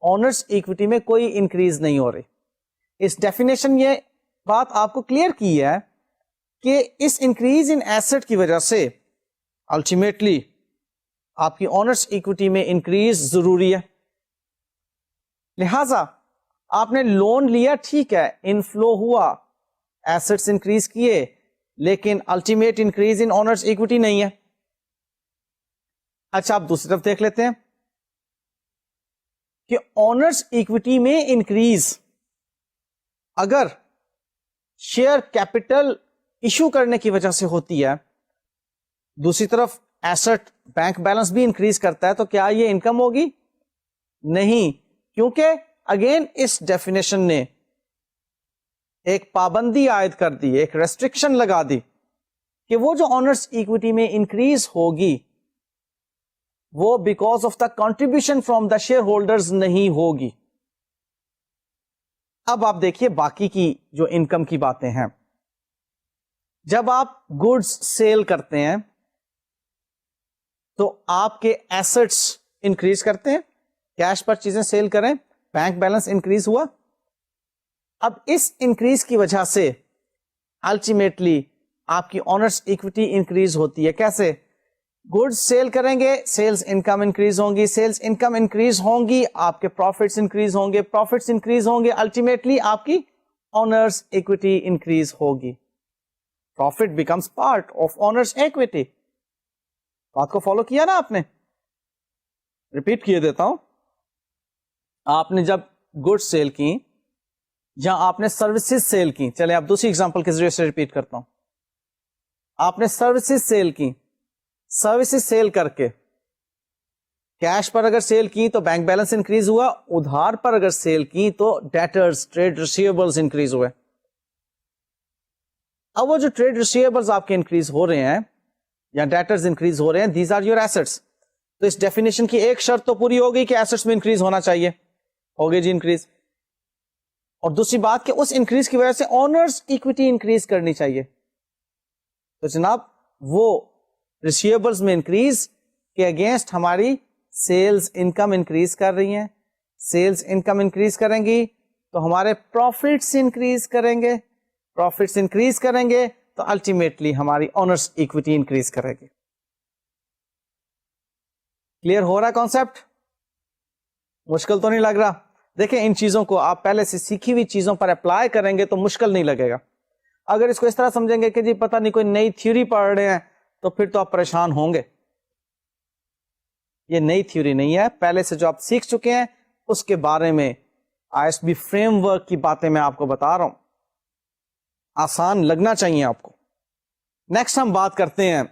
اونرز ایکوٹی میں کوئی انکریز نہیں ہو رہی. اس ڈیفینیشن یہ بات آپ کو کلیئر کی ہے کہ اس انکریز ان ایسٹ کی وجہ سے الٹیمیٹلی آپ کی اونرز ایکوٹی میں انکریز ضروری ہے. لہذا آپ نے لون لیا, ٹھیک ہے, انفلو ہوا, ایسٹس انکریز کیے, لیکن ultimate increase in owners equity نہیں ہے. اچھا آپ دوسری طرف دیکھ لیتے ہیں کہ اونرز ایکوٹی میں انکریز اگر شیئر کیپٹل ایشو کرنے کی وجہ سے ہوتی ہے, دوسری طرف ایسٹ بینک بیلنس بھی انکریز کرتا ہے, تو کیا یہ انکم ہوگی؟ نہیں, کیونکہ اگین اس ڈیفینیشن نے ایک پابندی عائد کر دی, ایک ریسٹرکشن لگا دی کہ وہ جو اونرز ایکوٹی میں انکریز ہوگی وہ because of the contribution from the share holders نہیں ہوگی. اب آپ دیکھیے باقی کی جو انکم کی باتیں ہیں. جب آپ گڈز سیل کرتے ہیں تو آپ کے ایسٹس انکریز کرتے ہیں, کیش پر چیزیں سیل کریں, بینک بیلنس انکریز ہوا. اب اس انکریز کی وجہ سے الٹیمیٹلی آپ کی اونرز ایکوٹی انکریز ہوتی ہے. کیسے؟ گڈز سیل کریں گے, سیلز انکم انکریز ہوں گی, سیلز انکم انکریز ہوں گی, آپ کے پروفٹس انکریز ہوں گے, پروفٹس انکریز ہوں گے, الٹیمیٹلی آپ کی اونرز ایکوٹی انکریز ہوگی. Profit becomes part of owners equity. بات کو فالو کیا نا آپ نے؟ ریپیٹ کیے دیتا ہوں. آپ نے جب گڈز سیل کی یا آپ نے سروسز سیل کی, چلے آپ دوسری ایگزامپل کے ذریعے سے ریپیٹ کرتا ہوں. آپ نے سروسز سیل کی, سروسز سیل کر کے کیش پر اگر سیل کی تو بینک بیلنس انکریز ہوا, ادھار پر اگر سیل کی تو ڈیٹرز ٹریڈ ریسیویبلز انکریز ہوئے. اب وہ جو ٹریڈ ریسیویبلز آپ کے انکریز ہو رہے ہیں یا ڈیٹرز انکریز ہو رہے ہیں, دیز آر یور ایسٹس. تو اس ڈیفینیشن کی ایک شرط تو پوری ہو گئی کہ ایسٹس میں انکریز ہونا چاہیے, ہو گئی جی انکریز. اور دوسری بات کہ اس انکریز کی وجہ سے اونرز ایکوٹی انکریز کرنی چاہیے. تو جناب وہ ریسیویبلز میں انکریز کے اگینسٹ ہماری سیلز انکم انکریز کر رہی ہیں. سیلز انکم انکریز کریں گی تو ہمارے پروفٹس انکریز کریں گے, پروفٹس انکریز کریں گے تو الٹیمیٹلی ہماری اونرز ایکوٹی انکریز کرے گی. کلیئر ہو رہا ہے کانسیپٹ؟ مشکل تو نہیں لگ رہا؟ دیکھیں ان چیزوں کو آپ پہلے سے سیکھی ہوئی چیزوں پر اپلائی کریں گے تو مشکل نہیں لگے گا. اگر اس کو اس طرح سمجھیں گے کہ جی پتہ نہیں کوئی نئی تھیوری پڑھ رہے ہیں تو پھر تو آپ پریشان ہوں گے. یہ نئی تھیوری نہیں ہے, پہلے سے جو آپ سیکھ چکے ہیں اس کے بارے میں ISB فریم ورک کی باتیں میں آپ کو بتا رہا ہوں, آسان لگنا چاہیے آپ کو. نیکسٹ ہم بات کرتے ہیں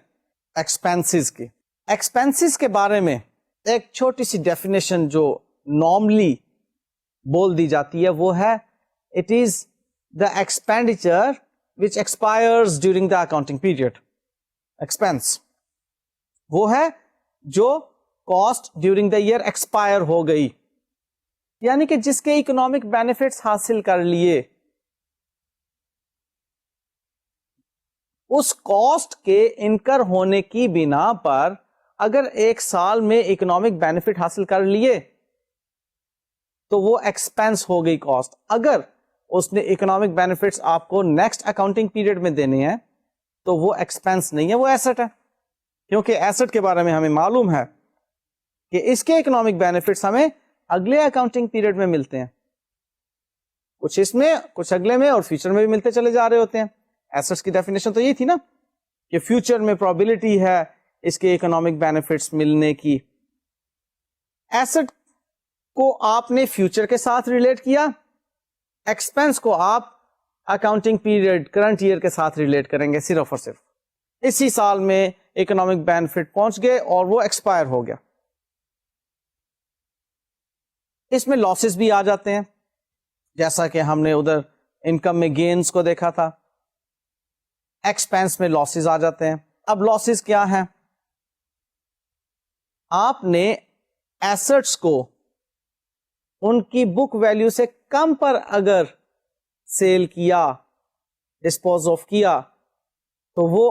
ایکسپینسز کی. ایکسپینسز کے بارے میں ایک چھوٹی سی ڈیفینیشن جو نارملی بول دی جاتی ہے وہ ہے it is the expenditure which expires during the accounting period. Expense وہ ہے جو cost during the year expire ہو گئی, یعنی کہ جس کے اکنامک بینیفٹس حاصل کر لیے, اس کاسٹ کے انکر ہونے کی بنا پر اگر ایک سال میں اکنامک بینیفٹ حاصل کر لیے تو وہ ایکسپینس ہو گئی کاسٹ. اگر اس نے اکنامک بینیفٹس آپ کو نیکسٹ اکاؤنٹنگ پیریڈ میں دینے ہیں تو وہ ایکسپینس نہیں ہے, وہ ایسٹ ہے. کیونکہ ایسٹ کے بارے میں ہمیں معلوم ہے کہ اس کے اکنامک بینیفٹس ہمیں اگلے اکاؤنٹنگ پیریڈ میں ملتے ہیں, کچھ اس میں کچھ اگلے میں اور فیوچر میں بھی ملتے چلے جا رہے ہوتے ہیں. ایسٹس کی ڈیفینیشن تو یہ تھی نا کہ فیوچر میں پروبیبلٹی ہے اس کے اکنامک بینیفٹس ملنے کی. ایسٹ کو آپ نے فیوچر کے ساتھ ریلیٹ کیا, ایکسپینس کو آپ اکاؤنٹنگ پیریڈ کرنٹ ایئر کے ساتھ ریلیٹ کریں گے صرف اور صرف. اسی سال میں اکنامک بینیفٹ پہنچ گئے اور وہ ایکسپائر ہو گیا. اس میں لاسز بھی آ جاتے ہیں, جیسا کہ ہم نے ادھر انکم میں گینز کو دیکھا تھا, ایکسپینس میں لاسز آ جاتے ہیں. اب لاسز کیا ہیں؟ آپ نے ایسٹس کو ان کی بک ویلیو سے کم پر اگر سیل کیا, ڈسپوز آف کیا, تو وہ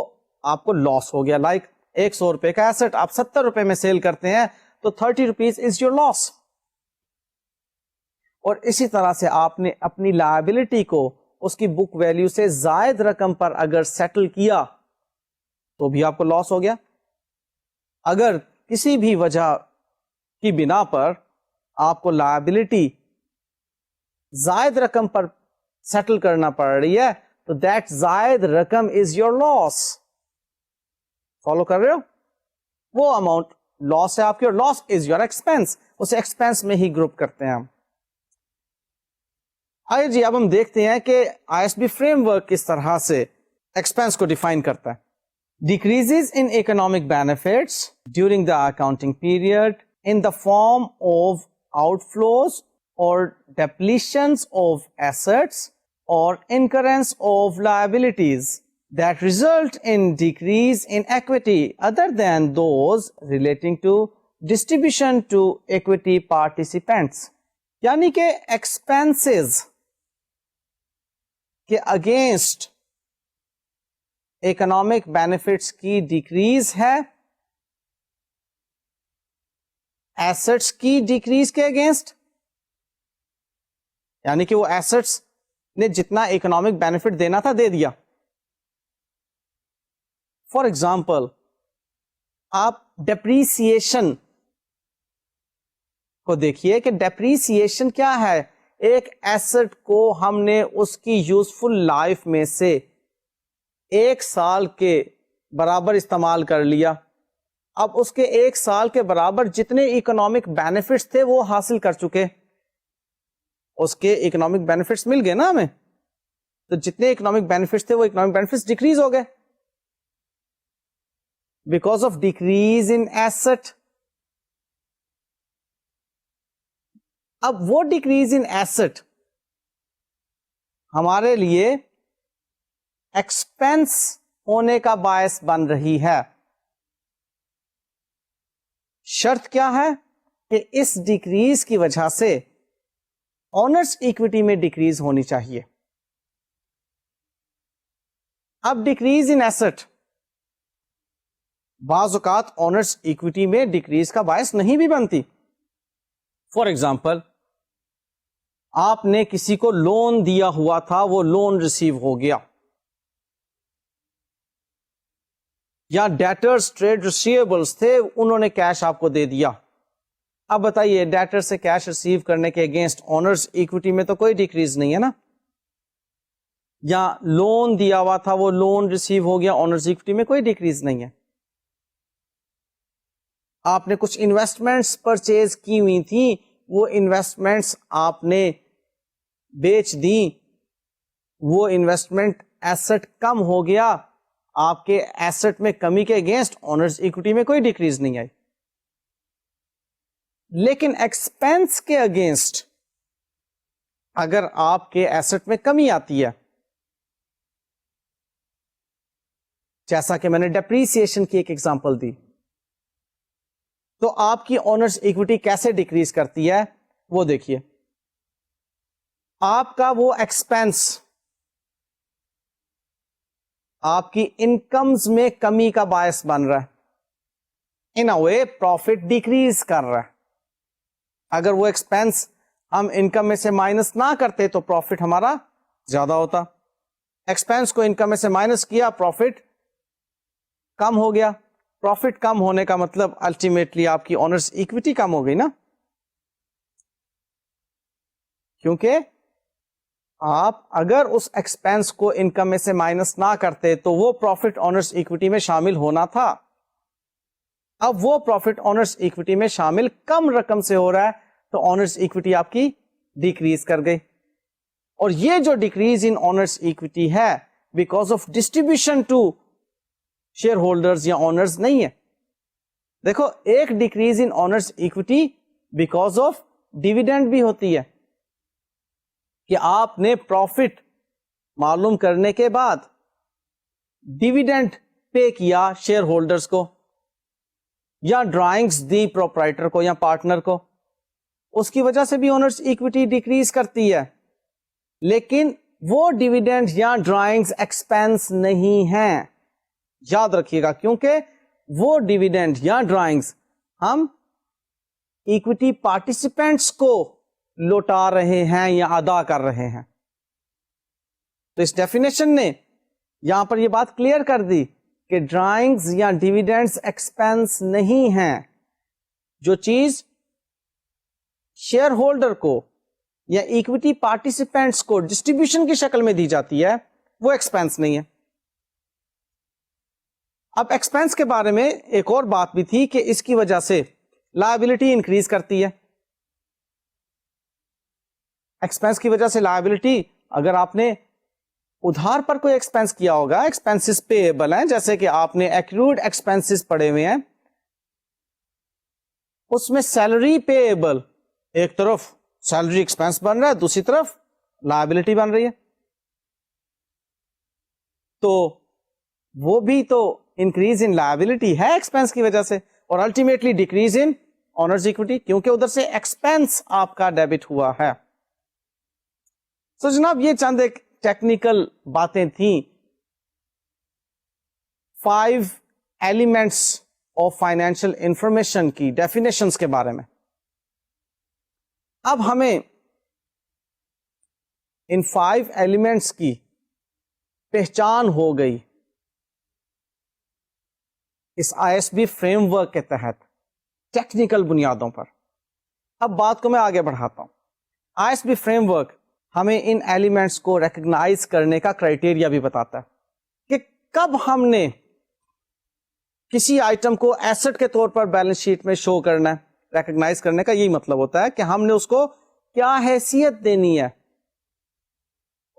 آپ کو لاس ہو گیا. لائک 100 روپے کا ایسٹ آپ 70 روپے میں سیل کرتے ہیں تو 30 روپیز از یور لاس. اور اسی طرح سے آپ نے اپنی لائبلٹی کو اس کی بک ویلیو سے زائد رقم پر اگر سیٹل کیا تو بھی آپ کو لاس ہو گیا. اگر کسی بھی وجہ کی بنا پر آپ کو لائبلٹی زائد رقم پر سیٹل کرنا پڑ رہی ہے تو دیٹ زائد رقم از یور لاس. فالو کر رہے ہو؟ وہ اماؤنٹ لاس ہے آپ کی اور لاس از یور ایکسپینس. اسے ایکسپینس میں ہی گروپ کرتے ہیں ہم. آئیے جی اب ہم دیکھتے ہیں کہ آئی ایس بی فریم ورک کس طرح سے ایکسپینس کو ڈیفائن کرتا ہے. Decreases in economic benefits during the accounting period in the form of outflows or depletions of assets or incurrence of liabilities that result in decrease in equity other than those relating to distribution to equity participants. یعنی کہ expenses کے against economic benefits کی decrease ہے, assets کی decrease کے against, یعنی کہ وہ ایسٹس نے جتنا اکنامک بینیفٹ دینا تھا دے دیا. فار ایگزامپل آپ ڈیپریسیشن کو دیکھیے کہ ڈیپریسیشن کیا ہے. ایک ایسٹ کو ہم نے اس کی یوزفل لائف میں سے 1 سال کے برابر استعمال کر لیا. اب اس کے 1 سال کے برابر جتنے اکنامک بینیفٹس تھے وہ حاصل کر چکے. اس کے اکنامک بینیفٹس مل گئے نا ہمیں, تو جتنے اکنامک بینیفٹس تھے وہ اکنامک بینیفٹس ڈیکریز ہو گئے because of decrease in asset. اب وہ ڈیکریز ان ایسٹ ہمارے لیے ایکسپینس ہونے کا باعث بن رہی ہے. شرط کیا ہے کہ اس ڈیکریز کی وجہ سے آنرز ایکوٹی میں ڈیکریز ہونی چاہیے. اب ڈیکریز ان ایسٹ بعض اوقات آنرز ایکوٹی میں ڈیکریز کا باعث نہیں بھی بنتی. فار ایگزامپل آپ نے کسی کو لون دیا ہوا تھا, وہ لون ریسیو ہو گیا, یا ڈیٹرز ٹریڈ ریسیویبلس تھے انہوں نے کیش آپ کو دے دیا. اب بتائیے ڈیٹر سے کیش ریسیو کرنے کے اگینسٹ آنرز ایکوٹی میں تو کوئی ڈیکریز نہیں ہے نا. یا لون دیا ہوا تھا وہ لون ریسیو ہو گیا, آنرز ایکوٹی میں کوئی ڈیکریز نہیں ہے. آپ نے کچھ انویسٹمنٹس پرچیز کی ہوئی تھیں, وہ انویسٹمنٹس آپ نے بیچ دی, وہ انویسٹمنٹ ایسٹ کم ہو گیا, آپ کے ایسٹ میں کمی کے اگینسٹ آنرز ایکوٹی میں کوئی ڈیکریز نہیں آئی. لیکن ایکسپینس کے اگینسٹ اگر آپ کے ایسٹ میں کمی آتی ہے, جیسا کہ میں نے ڈیپریسیشن کی ایک ایگزامپل دی, تو آپ کی آنرز ایکوٹی کیسے ڈیکریز کرتی ہے وہ دیکھیے. آپ کا وہ ایکسپینس آپ کی انکمز میں کمی کا باعث بن رہا ہے, in a way profit decrease کر رہا ہے. اگر وہ ایکسپینس ہم انکم میں سے مائنس نہ کرتے تو پروفٹ ہمارا زیادہ ہوتا. ایکسپینس کو انکم میں سے مائنس کیا, پروفٹ کم ہو گیا. پروفٹ کم ہونے کا مطلب الٹیمیٹلی آپ کی آنرز ایکوٹی کم ہو گئی نا, کیونکہ آپ اگر اس ایکسپینس کو انکم میں سے مائنس نہ کرتے تو وہ پروفٹ آنرز ایکوٹی میں شامل ہونا تھا. اب وہ پروفٹ آنرز ایکوٹی میں شامل کم رقم سے ہو رہا ہے تو آنرز ایکوٹی آپ کی ڈیکریز کر گئی. اور یہ جو ڈیکریز ان آنرز ایکوٹی ہے because of distribution to shareholders یا آنرز نہیں ہے. دیکھو ایک decrease in owners equity because of dividend بھی ہوتی ہے کہ آپ نے پروفٹ معلوم کرنے کے بعد ڈیویڈنڈ پے کیا شیئر ہولڈرز کو, یا ڈرائنگز دی پروپرائٹر کو یا پارٹنر کو, اس کی وجہ سے بھی آنرز ایکوٹی ڈیکریز کرتی ہے. لیکن وہ ڈیویڈنڈ یا ڈرائنگز ایکسپینس نہیں ہیں, یاد رکھیے گا, کیونکہ وہ ڈیویڈنڈ یا ڈرائنگز ہم ایکوٹی پارٹیسپینٹس کو لوٹا رہے ہیں یا ادا کر رہے ہیں. تو اس ڈیفینیشن نے یہاں پر یہ بات کلیئر کر دی کہ ڈرائنگز یا ڈیویڈنڈز ایکسپینس نہیں ہیں, جو چیز شیئر ہولڈر کو یا ایکوٹی پارٹیسپینٹس کو ڈسٹریبیوشن کی شکل میں دی جاتی ہے وہ ایکسپینس نہیں ہے. اب ایکسپینس کے بارے میں ایک اور بات بھی تھی کہ اس کی وجہ سے لائبلٹی انکریز کرتی ہے. ایکسپینس کی وجہ سے لائبلٹی, اگر آپ نے ادھار پر کوئی ایکسپینس کیا ہوگا, ایکسپینسز پیبل ہیں, جیسے کہ آپ نے ایکروڈ ایکسپینسز پڑھے ہوئے ہیں, اس میں سیلری پیبل ایک طرف سیلری ایکسپینس بن رہا ہے, دوسری طرف لائبلٹی بن رہی ہے, تو وہ بھی تو انکریز ان لائبلٹی ہے ایکسپینس کی وجہ سے, اور ultimately decrease in honours equity, کیونکہ ادھر سے ایکسپینس آپ کا ڈیبٹ ہوا ہے. تو جناب یہ چند ایک ٹیکنیکل باتیں تھیں 5 ایلیمنٹس آف فائنینشیل انفارمیشن کی ڈیفینیشنز کے بارے میں. اب ہمیں ان 5 ایلیمنٹس کی پہچان ہو گئی اس ISB فریم ورک کے تحت ٹیکنیکل بنیادوں پر. اب بات کو میں آگے بڑھاتا ہوں. ISB فریم ورک ہمیں ان ایلیمنٹس کو ریکگنائز کرنے کا کرائٹیریا بھی بتاتا ہے کہ کب ہم نے کسی آئٹم کو ایسٹ کے طور پر بیلنس شیٹ میں شو کرنا ہے. ریکگنائز کرنے کا یہی مطلب ہوتا ہے کہ ہم نے اس کو کیا حیثیت دینی ہے,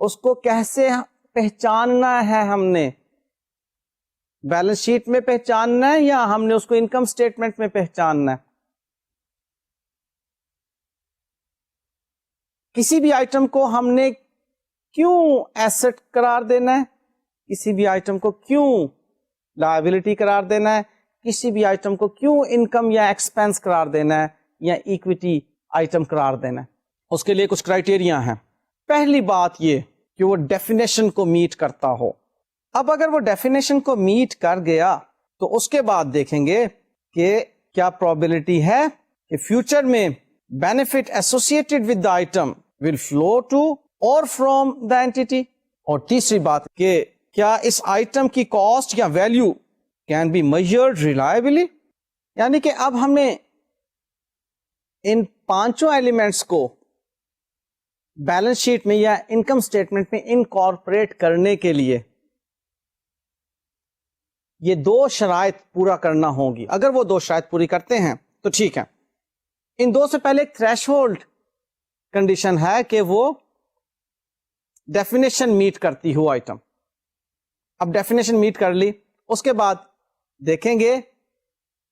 اس کو کیسے پہچاننا ہے, ہم نے بیلنس شیٹ میں پہچاننا ہے یا ہم نے اس کو انکم اسٹیٹمنٹ میں پہچاننا ہے. کسی بھی آئٹم کو ہم نے کیوں ایسٹ قرار دینا ہے, کسی بھی آئٹم کو کیوں لائبلٹی قرار دینا ہے, کسی بھی آئٹم کو کیوں انکم یا ایکسپینس قرار دینا ہے یا ایکویٹی آئٹم قرار دینا ہے. اس کے لیے کچھ کرائٹیریا ہیں. پہلی بات یہ کہ وہ ڈیفینیشن کو میٹ کرتا ہو. اب اگر وہ ڈیفینیشن کو میٹ کر گیا تو اس کے بعد دیکھیں گے کہ کیا پرابیلٹی ہے کہ فیوچر میں benefit associated with the item will flow to or from the entity. اور تیسری بات کہ کیا اس آئٹم کی کاسٹ یا value can be measured reliably. یعنی کہ اب ہم نے ان 5 ایلیمنٹس کو بیلنس شیٹ میں یا انکم اسٹیٹمنٹ میں انکارپوریٹ کرنے کے لیے یہ 2 شرائط پورا کرنا ہوگی. اگر وہ 2 شرائط پوری کرتے ہیں تو ٹھیک ہے. ان 2 سے پہلے ایک تھریش ہولڈ کنڈیشن ہے کہ وہ ڈیفینیشن میٹ کرتی ہو آئٹم. اب ڈیفینیشن میٹ کر لی, اس کے بعد دیکھیں گے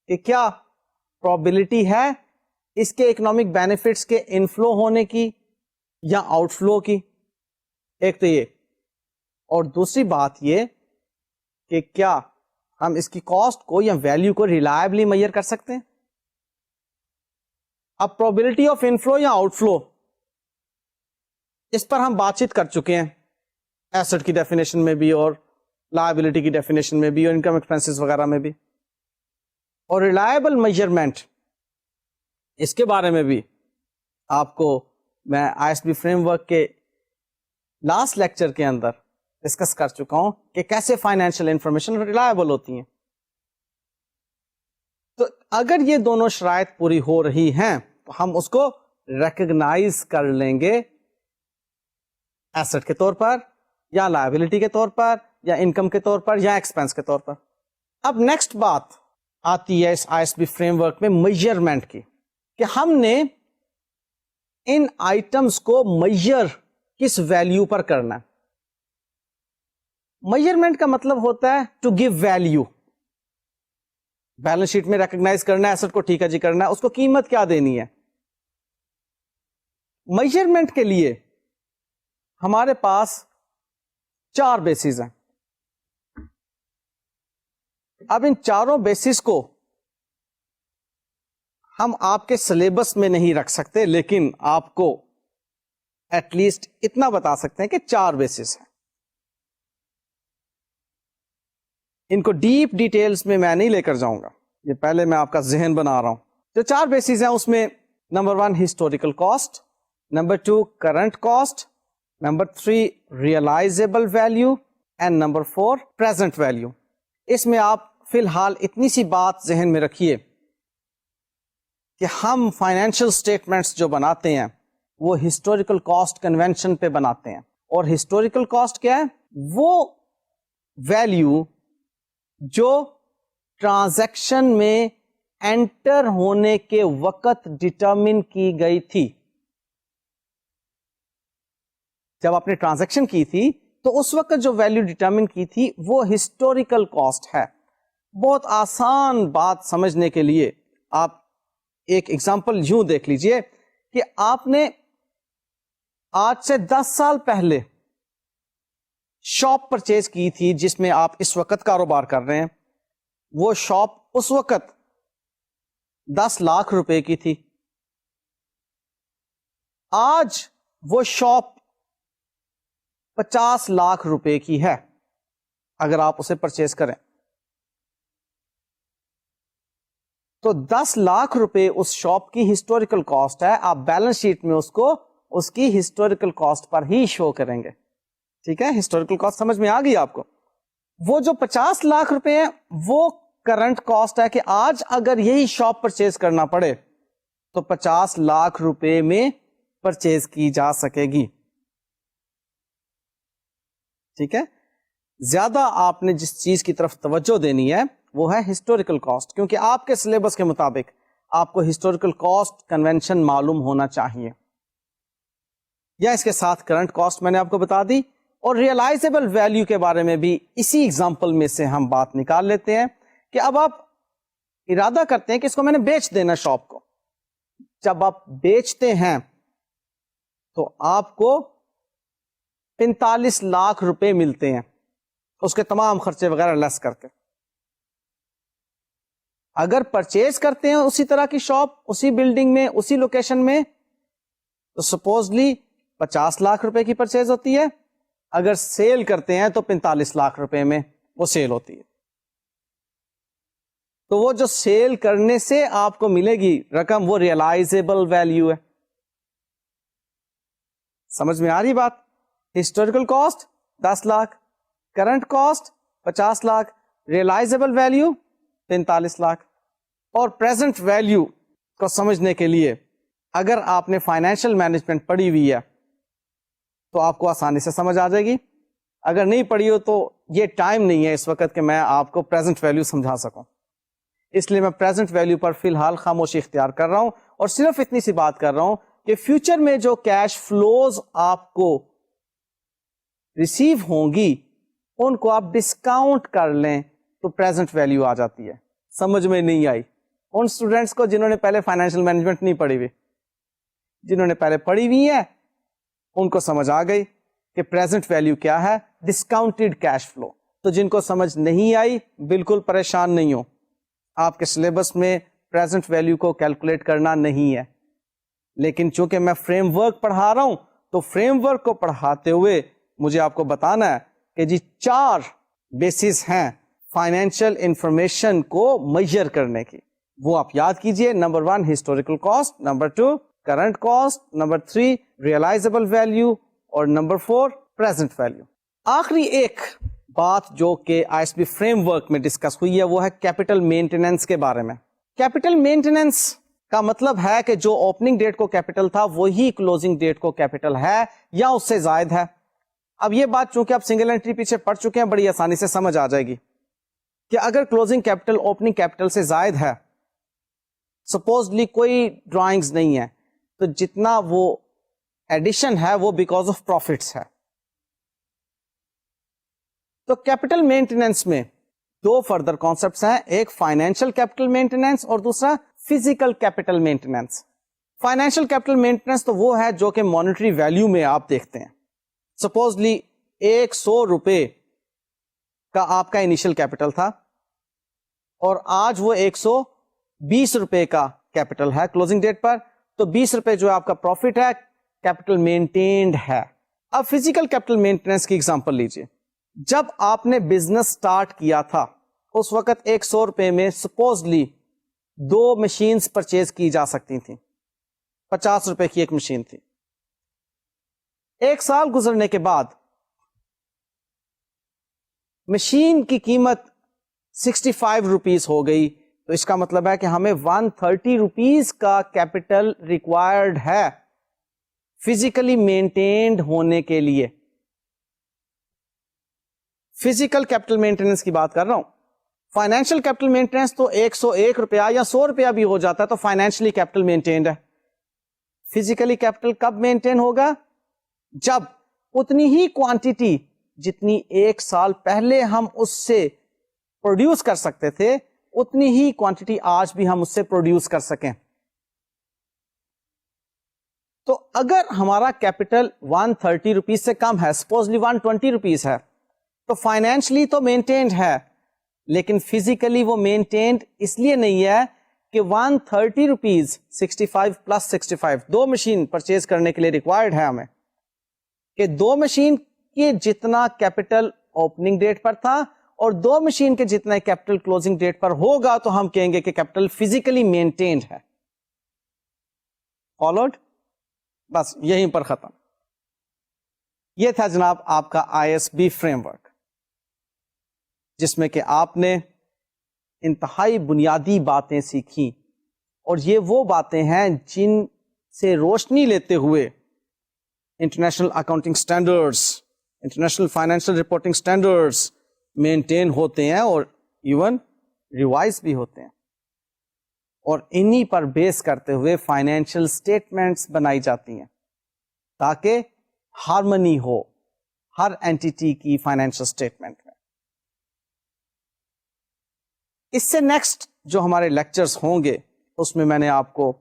کہ کیا پرابیلٹی ہے اس کے اکنامک بینیفٹس کے انفلو ہونے کی یا آؤٹ فلو کی. ایک تو یہ, اور دوسری بات یہ کہ کیا ہم اس کی کاسٹ کو یا ویلیو کو ریلائبلی میئر کر سکتے ہیں. اب پرابیلٹی آف انفلو یا آؤٹ فلو, اس پر ہم بات چیت کر چکے ہیں ایسٹ کی ڈیفینیشن میں بھی اور لائبلٹی کی ڈیفینیشن میں بھی اور انکم ایکسپینسز وغیرہ میں بھی. اور ریلائبل میجرمنٹ, اس کے بارے میں بھی آپ کو میں ISB فریم ورک کے لاسٹ لیکچر کے اندر ڈسکس کر چکا ہوں کہ کیسے فائنینشیل انفارمیشن ریلائبل ہوتی ہیں. تو اگر یہ دونوں شرائط پوری ہو رہی ہیں تو ہم اس کو ریکگنائز کر لیں گے ایسٹ کے طور پر یا لائبلٹی کے طور پر یا انکم کے طور پر یا ایکسپینس کے طور پر. اب نیکسٹ بات آتی ہے اس ISB فریم ورک میں میجرمنٹ کی, کہ ہم نے ان آئٹمس کو میجر کس ویلیو پر کرنا ہے. میجرمنٹ کا مطلب ہوتا ہے to give value. Balance sheet میں ریکگنائز کرنا ہے ایسٹ کو, ٹھیک ہے جی کرنا ہے, اس کو قیمت کیا دینی ہے. میجرمنٹ کے لیے ہمارے پاس 4 بیسز ہیں. اب ان 4 بیسز کو ہم آپ کے سلیبس میں نہیں رکھ سکتے, لیکن آپ کو ایٹ لیسٹ اتنا بتا سکتے ہیں کہ 4 بیسز ہیں. ان کو ڈیپ ڈیٹیلز میں نہیں لے کر جاؤں گا, یہ پہلے میں آپ کا ذہن بنا رہا ہوں. جو 4 بیسز ہیں اس میں number 1 historical cost, number 2 current cost, number 3 realisable value and number 4 present value. اس میں آپ فی الحال اتنی سی بات ذہن میں رکھیے کہ ہم فائنینشیل اسٹیٹمنٹس جو بناتے ہیں وہ ہسٹوریکل کاسٹ کنونشن پہ بناتے ہیں. اور ہسٹوریکل کاسٹ کیا ہے؟ وہ ویلیو جو ٹرانزیکشن میں انٹر ہونے کے وقت ڈٹرمن کی گئی تھی. جب آپ نے ٹرانزیکشن کی تھی تو اس وقت جو ویلیو ڈٹرمن کی تھی وہ ہسٹوریکل کاسٹ ہے. بہت آسان بات سمجھنے کے لیے آپ ایک ایگزامپل یوں دیکھ لیجئے کہ آپ نے آج سے 10 سال پہلے شاپ پرچیز کی تھی جس میں آپ اس وقت کاروبار کر رہے ہیں. وہ شاپ اس وقت 10 لاکھ روپے کی تھی. آج وہ شاپ 50 لاکھ روپے کی ہے اگر آپ اسے پرچیز کریں. تو 10 لاکھ روپے اس شاپ کی ہسٹوریکل کاسٹ ہے. آپ بیلنس شیٹ میں اس کو اس کی ہسٹوریکل کاسٹ پر ہی شو کریں گے. ٹھیک ہے، ہسٹوریکل کاسٹ سمجھ میں آ گئی آپ کو. وہ جو 50 لاکھ روپے ہیں وہ کرنٹ کاسٹ ہے کہ آج اگر یہی شاپ پرچیز کرنا پڑے تو 50 لاکھ روپے میں پرچیز کی جا سکے گی. ٹھیک ہے، زیادہ آپ نے جس چیز کی طرف توجہ دینی ہے وہ ہے ہسٹوریکل کاسٹ، کیونکہ آپ کے سلیبس کے مطابق آپ کو ہسٹوریکل کاسٹ کنونشن معلوم ہونا چاہیے. یا اس کے ساتھ کرنٹ کاسٹ میں نے آپ کو بتا دی. اور ریئلائزیبل ویلیو کے بارے میں بھی اسی ایگزامپل میں سے ہم بات نکال لیتے ہیں کہ اب آپ ارادہ کرتے ہیں کہ اس کو میں نے بیچ دینا شاپ کو. جب آپ بیچتے ہیں تو آپ کو 45 لاکھ روپے ملتے ہیں اس کے تمام خرچے وغیرہ لیس کر کے. اگر پرچیز کرتے ہیں اسی طرح کی شاپ اسی بلڈنگ میں اسی لوکیشن میں تو سپوزلی 50 لاکھ روپے کی پرچیز ہوتی ہے. اگر سیل کرتے ہیں تو 45 لاکھ روپے میں وہ سیل ہوتی ہے. تو وہ جو سیل کرنے سے آپ کو ملے گی رقم وہ ریئلائزیبل ویلیو ہے. سمجھ میں آ رہی بات؟ Historical cost 10 lakh, current cost 50 lakh, realisable value 45 lakh. اور پریزنٹ ویلیو کو سمجھنے کے لیے اگر آپ نے فائنینشیل مینجمنٹ پڑھی ہوئی ہے تو آپ کو آسانی سے سمجھ آ جائے گی. اگر نہیں پڑھی ہو تو یہ ٹائم نہیں ہے اس وقت کہ میں آپ کو پریزنٹ ویلیو سمجھا سکوں، اس لیے میں پریزنٹ ویلیو پر فی الحال خاموشی اختیار کر رہا ہوں اور صرف اتنی سی بات کر رہا ہوں کہ فیوچر میں جو کیش فلوز آپ کو ریسیو ہوں گی ان کو آپ ڈسکاؤنٹ کر لیں تو پریزنٹ ویلیو آ جاتی ہے. سمجھ میں نہیں آئی ان اسٹوڈینٹس کو جنہوں نے پہلے فائنینشیل مینجمنٹ نہیں پڑھی ہوئی؟ جنہوں نے پہلے پڑھی ہوئی ہے ان کو سمجھ آ گئی کہ پریزنٹ ویلیو کیا ہے، ڈسکاؤنٹڈ کیش فلو. تو جن کو سمجھ نہیں آئی بالکل پریشان نہیں ہو، آپ کے سلیبس میں پریزنٹ ویلیو کو کیلکولیٹ کرنا نہیں ہے. لیکن چونکہ میں فریم ورک پڑھا رہا ہوں تو فریم ورک کو پڑھاتے ہوئے مجھے آپ کو بتانا ہے کہ جی 4 بیسز ہیں فائنینشیل انفارمیشن کو میجر کرنے کی. وہ آپ یاد کیجئے. Number 1 historical cost, number 2 current cost, number 3 realisable value اور نمبر 4 پریزنٹ ویلیو. آخری ایک بات جو کہ ISB فریم ورک میں ڈسکس ہوئی ہے وہ ہے کیپٹل مینٹیننس کے بارے میں. کیپٹل مینٹیننس کا مطلب ہے کہ جو اوپننگ ڈیٹ کو کیپٹل تھا وہی کلوزنگ ڈیٹ کو کیپٹل ہے یا اس سے زائد ہے. اب یہ بات چونکہ آپ سنگل انٹری پیچھے پڑھ چکے ہیں بڑی آسانی سے سمجھ آ جائے گی کہ اگر کلوزنگ کیپٹل اوپننگ کیپٹل سے زائد ہے، سپوزلی کوئی ڈرائنگز نہیں ہے، تو جتنا وہ ایڈیشن ہے وہ بیکاز آف پروفٹس ہے. تو کیپٹل مینٹیننس میں 2 فردر کانسیپٹس ہیں، ایک فائنینشیل کیپٹل مینٹیننس اور دوسرا physical capital maintenance. Financial capital maintenance تو وہ ہے جو کہ مانیٹری ویلیو میں آپ دیکھتے ہیں. سپوزلی 100 روپے کا آپ کا انیشل کیپٹل تھا اور آج وہ 120 روپے کا کیپٹل ہے کلوزنگ ڈیٹ پر، تو 20 روپے جو آپ کا پروفٹ ہے کیپٹل مینٹینڈ ہے. اب فزیکل کیپٹل مینٹیننس کی ایگزامپل لیجئے. جب آپ نے بزنس سٹارٹ کیا تھا اس وقت 100 روپے میں سپوزلی 2 مشینز پرچیز کی جا سکتی تھیں، 50 روپے کی ایک مشین تھی. 1 سال گزرنے کے بعد مشین کی قیمت 65 روپیز ہو گئی، تو اس کا مطلب ہے کہ ہمیں 130 روپیز کا کیپٹل ریکوائرڈ ہے فزیکلی مینٹینڈ ہونے کے لیے. فزیکل کیپٹل مینٹیننس کی بات کر رہا ہوں. فائنینشیل کیپٹل مینٹیننس تو 101 روپیہ یا 100 روپیہ بھی ہو جاتا ہے تو فائنینشلی کیپٹل مینٹینڈ ہے. فزیکلی کیپٹل کب مینٹین ہوگا؟ جب اتنی ہی کوانٹٹی جتنی ایک سال پہلے ہم اس سے پروڈیوس کر سکتے تھے اتنی ہی کوانٹٹی آج بھی ہم اس سے پروڈیوس کر سکیں. تو اگر ہمارا کیپٹل 130 روپیز سے کم ہے, سپوزلی 120 روپیز ہے, تو فائنینشلی تو مینٹینڈ ہے لیکن فزیکلی وہ مینٹینڈ اس لیے نہیں ہے کہ 130 روپیز 65 پلس 65 دو مشین پرچیز کرنے کے لیے ریکوائرڈ ہے ہمیں, کہ دو مشین کے جتنا کیپٹل اوپننگ ڈیٹ پر تھا اور دو مشین کے جتنا کیپٹل کلوزنگ ڈیٹ پر ہوگا تو ہم کہیں گے کہ کیپٹل فزیکلی مینٹینڈ ہے. فالوڈ؟ بس یہیں پر ختم. یہ تھا جناب آپ کا ISB فریم ورک جس میں کہ آپ نے انتہائی بنیادی باتیں سیکھی, اور یہ وہ باتیں ہیں جن سے روشنی لیتے ہوئے international accounting standards, international financial reporting standards maintain ہوتے ہیں اور ایون ریوائز بھی ہوتے ہیں, اور انہی پر بیس کرتے ہوئے فائنینشیل اسٹیٹمنٹس بنائی جاتی ہیں تاکہ ہارمنی ہو ہر اینٹیٹی کی فائنینشیل اسٹیٹمنٹ میں. اس سے نیکسٹ جو ہمارے لیکچرز ہوں گے اس میں میں نے آپ کو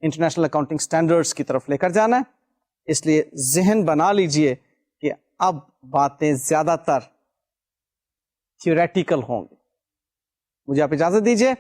انٹرنیشنل اکاؤنٹنگ سٹینڈرڈز کی طرف لے کر جانا ہے, اس لیے ذہن بنا لیجئے کہ اب باتیں زیادہ تر تھیوریٹیکل ہوں گی. مجھے آپ اجازت دیجئے.